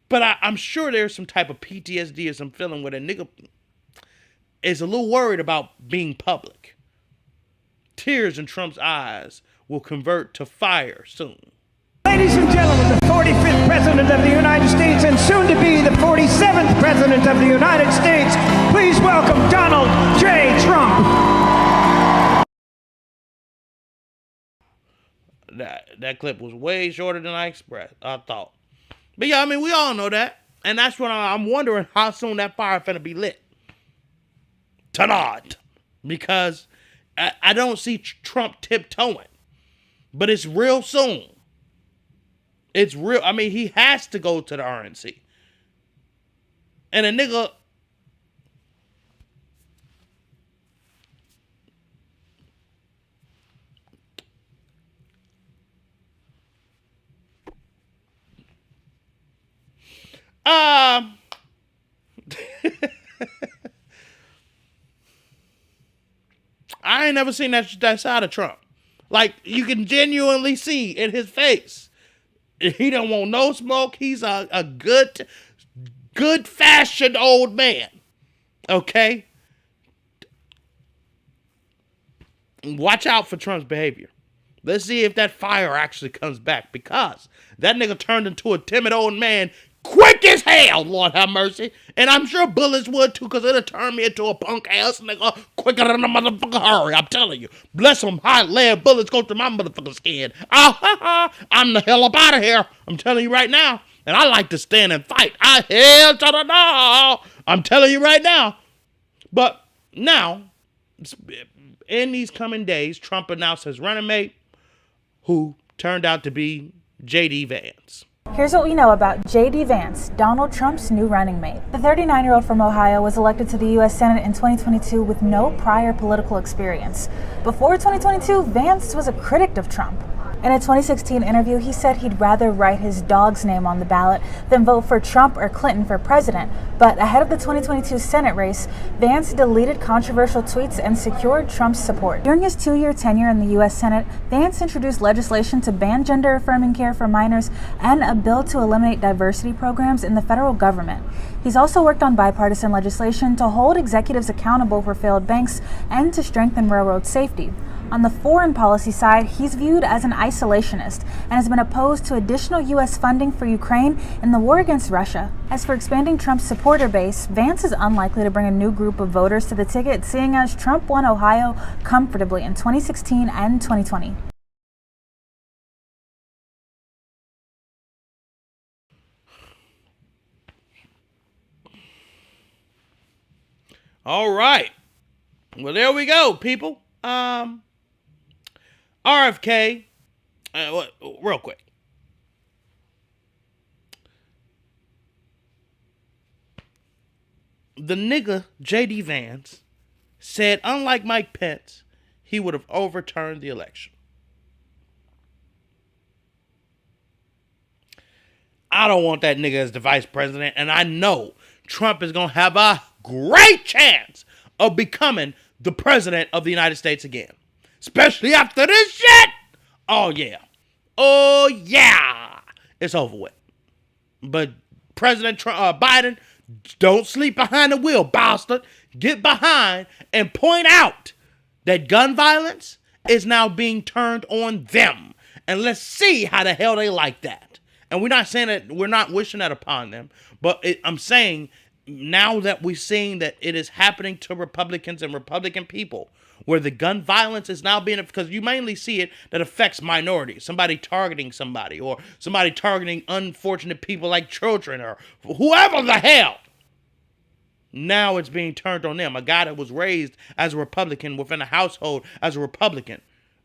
But I'm sure there's some type of PTSD or some feeling where the nigga is a little worried about being public. Tears in Trump's eyes will convert to fire soon. Ladies and gentlemen, the 45th President of the United States and soon to be the 47th President of the United States, please welcome Donald J. Trump. That clip was way shorter than I thought. But yeah, I mean, we all know that. And that's what I'm wondering how soon that fire finna be lit. Tonight. Because I don't see Trump tiptoeing. But it's real soon. It's real. I mean, he has to go to the RNC. And a nigga... I ain't never seen that side of Trump. Like, you can genuinely see in his face. He don't want no smoke. He's a good fashioned old man. Okay? Watch out for Trump's behavior. Let's see if that fire actually comes back, because that nigga turned into a timid old man quick as hell, Lord have mercy. And I'm sure bullets would too, because it'll turn me into a punk ass nigga quicker than a motherfucker hurry. I'm telling you. Bless them hot lead bullets go through my motherfucking skin. I'm the hell up out of here. I'm telling you right now. And I like to stand and fight. I hell to the no. I'm telling you right now. But now, in these coming days, Trump announced his running mate, who turned out to be J.D. Vance. Here's what we know about J.D. Vance, Donald Trump's new running mate. The 39-year-old from Ohio was elected to the U.S. Senate in 2022 with no prior political experience. Before 2022, Vance was a critic of Trump. In a 2016 interview, he said he'd rather write his dog's name on the ballot than vote for Trump or Clinton for president. But ahead of the 2022 Senate race, Vance deleted controversial tweets and secured Trump's support. During his 2-year tenure in the U.S. Senate, Vance introduced legislation to ban gender-affirming care for minors and a bill to eliminate diversity programs in the federal government. He's also worked on bipartisan legislation to hold executives accountable for failed banks and to strengthen railroad safety. On the foreign policy side, he's viewed as an isolationist and has been opposed to additional U.S. funding for Ukraine in the war against Russia. As for expanding Trump's supporter base, Vance is unlikely to bring a new group of voters to the ticket, seeing as Trump won Ohio comfortably in 2016 and 2020. All right. Well, there we go, people. RFK, real quick. The nigga, J.D. Vance, said unlike Mike Pence, he would have overturned the election. I don't want that nigga as the vice president, and I know Trump is going to have a great chance of becoming the president of the United States again. Especially after this shit. Oh, yeah. Oh, yeah. It's over with. But President Biden, don't sleep behind the wheel, bastard. Get behind and point out that gun violence is now being turned on them. And let's see how the hell they like that. And we're not saying that, we're not wishing that upon them. But I'm saying now that we're seeing that it is happening to Republicans and Republican people, where the gun violence is now being, because you mainly see it that affects minorities, somebody targeting somebody, or somebody targeting unfortunate people like children, or whoever the hell. Now it's being turned on them. A guy that was raised as a Republican within a household as a Republican.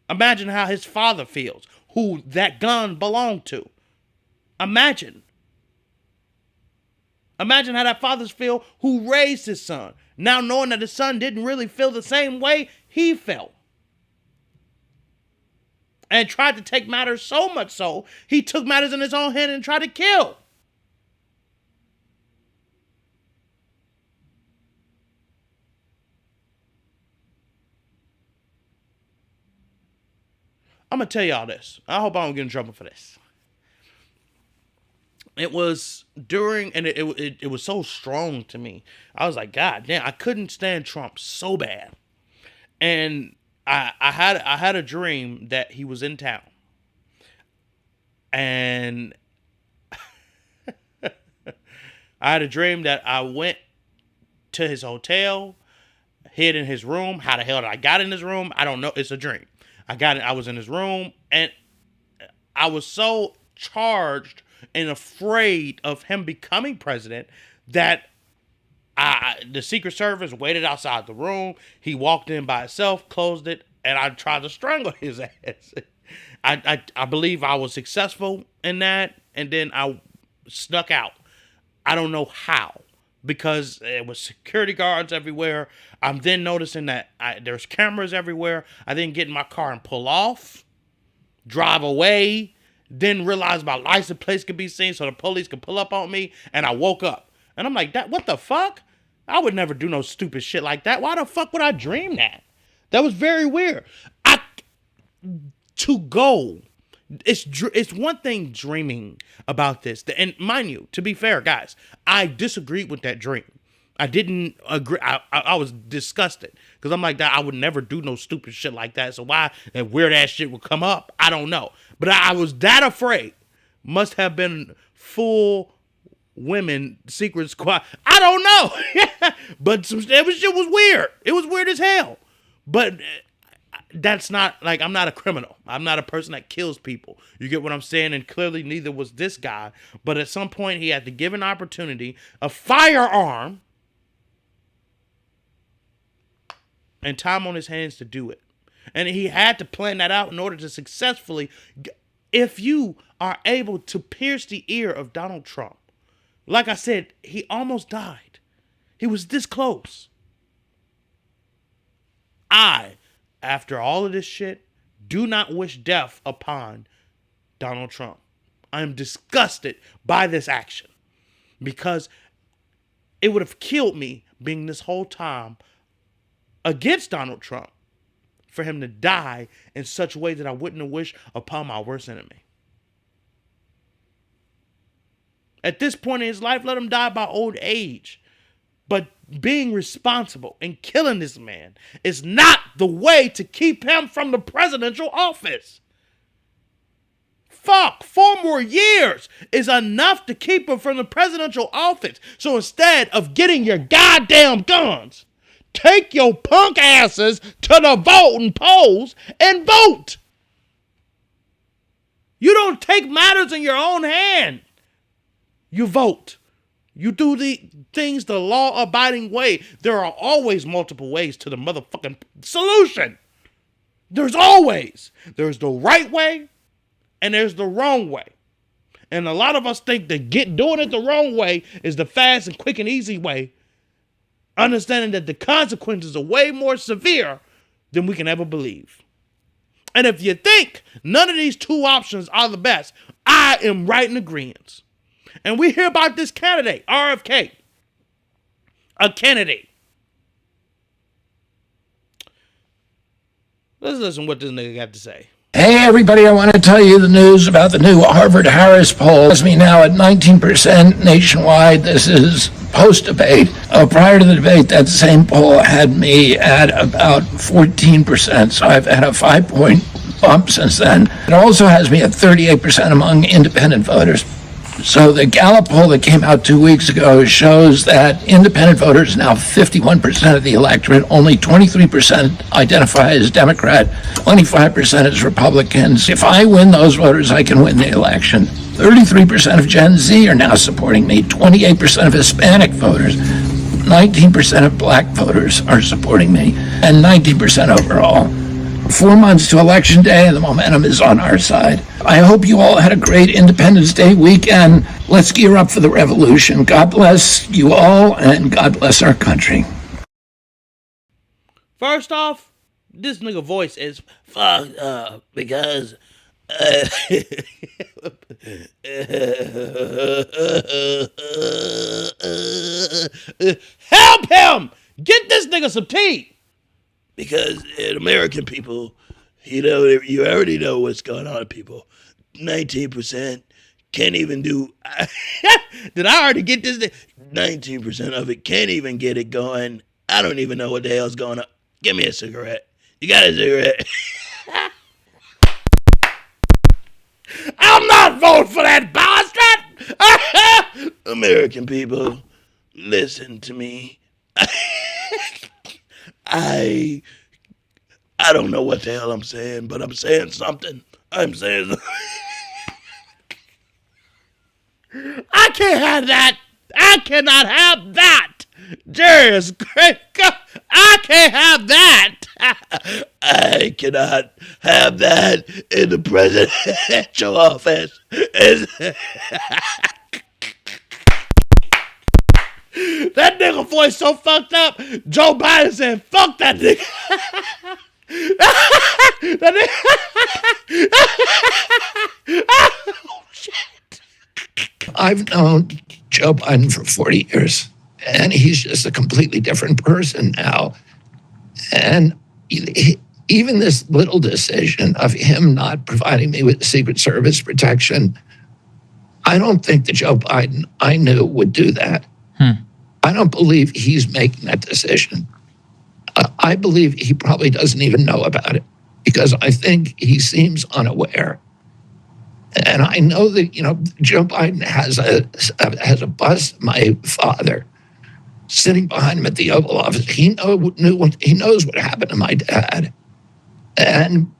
Imagine how his father feels, who that gun belonged to. Imagine how that father's feel who raised his son, now knowing that his son didn't really feel the same way he felt. and tried to take matters so much so, he took matters in his own hand and tried to kill. I'm going to tell y'all this. I hope I don't get in trouble for this. It was during, and it was so strong to me. I was like, God damn, I couldn't stand Trump so bad. And I had a dream that he was in town. And I had a dream that I went to his hotel, hid in his room. How the hell did I got in his room? I don't know. It's a dream. I was in his room, and I was so charged and afraid of him becoming president that the Secret Service waited outside the room. He walked in by himself, closed it, and I tried to strangle his ass. I believe I was successful in that, and then I snuck out. I don't know how, because there was security guards everywhere. I'm then noticing that there's cameras everywhere. I then get in my car and pull off, drive away, then realize my license plate could be seen so the police could pull up on me, and I woke up. And I'm like, what the fuck? I would never do no stupid shit like that. Why the fuck would I dream that? That was very weird. It's one thing dreaming about this. And mind you, to be fair, guys, I disagreed with that dream. I didn't agree. I was disgusted because I'm like, that I would never do no stupid shit like that. So why that weird ass shit would come up, I don't know. But I was that afraid. Must have been full women secret squad. I don't know. But shit was weird. It was weird as hell. But that's not, like, I'm not a criminal. I'm not a person that kills people. You get what I'm saying? And clearly neither was this guy. But at some point he had to give an opportunity, a firearm, and time on his hands to do it. And he had to plan that out in order to successfully, if you are able to pierce the ear of Donald Trump, like I said, he almost died. He was this close. After all of this shit, do not wish death upon Donald Trump. I am disgusted by this action because it would have killed me being this whole time against Donald Trump for him to die in such a way that I wouldn't have wished upon my worst enemy. At this point in his life, let him die by old age. But being responsible and killing this man is not the way to keep him from the presidential office. Fuck, 4 more years is enough to keep him from the presidential office. So instead of getting your goddamn guns, take your punk asses to the voting polls and vote. You don't take matters in your own hand. You vote. You do the things the law-abiding way. There are always multiple ways to the motherfucking solution. There's always. There's the right way and there's the wrong way. And a lot of us think that doing it the wrong way is the fast and quick and easy way, understanding that the consequences are way more severe than we can ever believe. And if you think none of these two options are the best, I am right in agreement. And we hear about this candidate, RFK, a candidate. Let's listen to what this nigga got to say. Hey everybody, I want to tell you the news about the new Harvard-Harris poll. It has me now at 19% nationwide. This is post-debate. Prior to the debate, that same poll had me at about 14%, so I've had a 5-point bump since then. It also has me at 38% among independent voters. So the Gallup poll that came out 2 weeks ago shows that independent voters, now 51% of the electorate, only 23% identify as Democrat, 25% as Republicans. If I win those voters, I can win the election. 33% of Gen Z are now supporting me, 28% of Hispanic voters, 19% of black voters are supporting me, and 19% overall. 4 months to Election Day, and the momentum is on our side. I hope you all had a great Independence Day weekend. Let's gear up for the revolution. God bless you all, and God bless our country. First off, this nigga voice is fucked up because help him! Get this nigga some tea! Because in American people, you already know what's going on, people. 19% can't even do. Did I already get this? 19% of it can't even get it going. I don't even know what the hell's going on. Give me a cigarette. You got a cigarette? I'm not voting for that bastard! American people, listen to me. I don't know what the hell I'm saying, but I'm saying something. I'm saying something. I can't have that. I cannot have that. Jerry's great. I can't have that. I cannot have that in the presidential office. That nigga voice so fucked up. Joe Biden said, fuck that nigga. Oh, shit. I've known Joe Biden for 40 years, and he's just a completely different person now. And even this little decision of him not providing me with Secret Service protection, I don't think the Joe Biden I knew would do that. I don't believe he's making that decision. I believe he probably doesn't even know about it because I think he seems unaware. And I know that, Joe Biden has a bust of my father sitting behind him at the Oval Office. He knows what happened to my dad. And,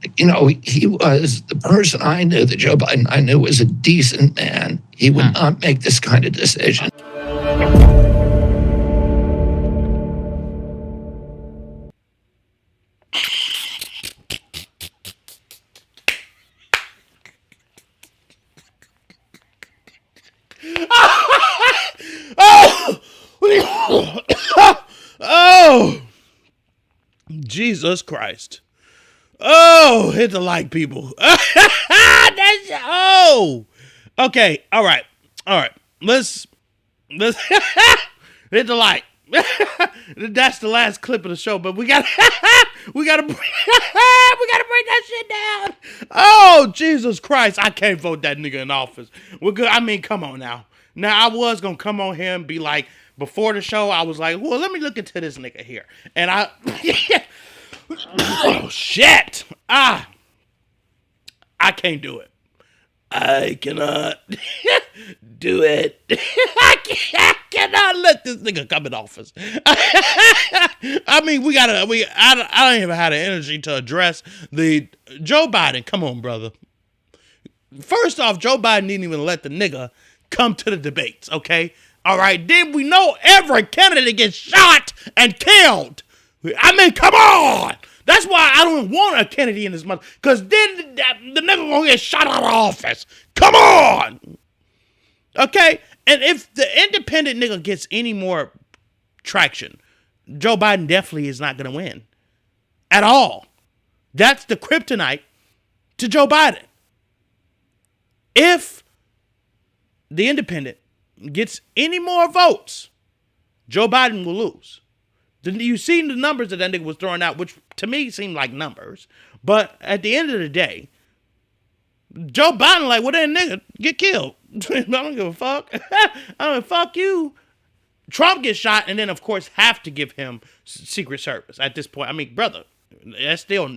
he was the person I knew, the Joe Biden I knew was a decent man. He would not make this kind of decision. Oh, Jesus Christ. Oh, hit the like, people. Okay. All right. Let's hit the like. That's the last clip of the show, but we gotta bring that shit down. Oh, Jesus Christ. I can't vote that nigga in office. We're good. I mean, come on now. Now, I was gonna come on here and be like, before the show, I was like, well, let me look into this nigga here. And oh, shit. I can't do it. I cannot do it. I cannot let this nigga come in office. I mean, I don't even have the energy to address the Joe Biden. Come on, brother. First off, Joe Biden didn't even let the nigga come to the debates, okay? All right, then we know every candidate gets shot and killed. I mean, come on. That's why I don't want a Kennedy in this mother, because then the nigga gonna get shot out of office. Come on. Okay? And if the independent nigga gets any more traction, Joe Biden definitely is not gonna win. At all. That's the kryptonite to Joe Biden. If the independent gets any more votes, Joe Biden will lose. You seen the numbers that nigga was throwing out, which to me seemed like numbers. But at the end of the day, Joe Biden like, well, that nigga get killed. I don't give a fuck. Fuck you. Trump gets shot and then, of course, have to give him Secret Service at this point. I mean, brother, that's still,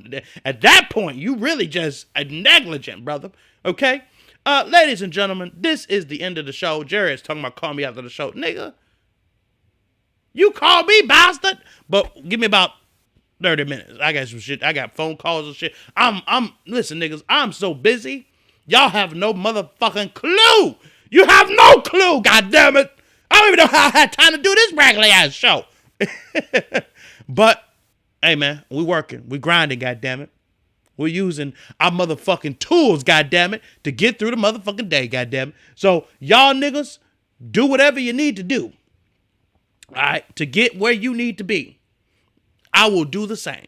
at that point, you really just a negligent, brother. Okay? Ladies and gentlemen, this is the end of the show. Jerry is talking about calling me after the show. Nigga, you call me bastard, but give me about 30 minutes. I got some shit. I got phone calls and shit. Listen, niggas, I'm so busy. Y'all have no motherfucking clue. You have no clue, goddammit. I don't even know how I had time to do this raggedy ass show. But, hey man, we working. We grinding, goddammit. We're using our motherfucking tools, goddammit, to get through the motherfucking day, goddammit. So, y'all niggas, do whatever you need to do. All right, to get where you need to be. I will do the same.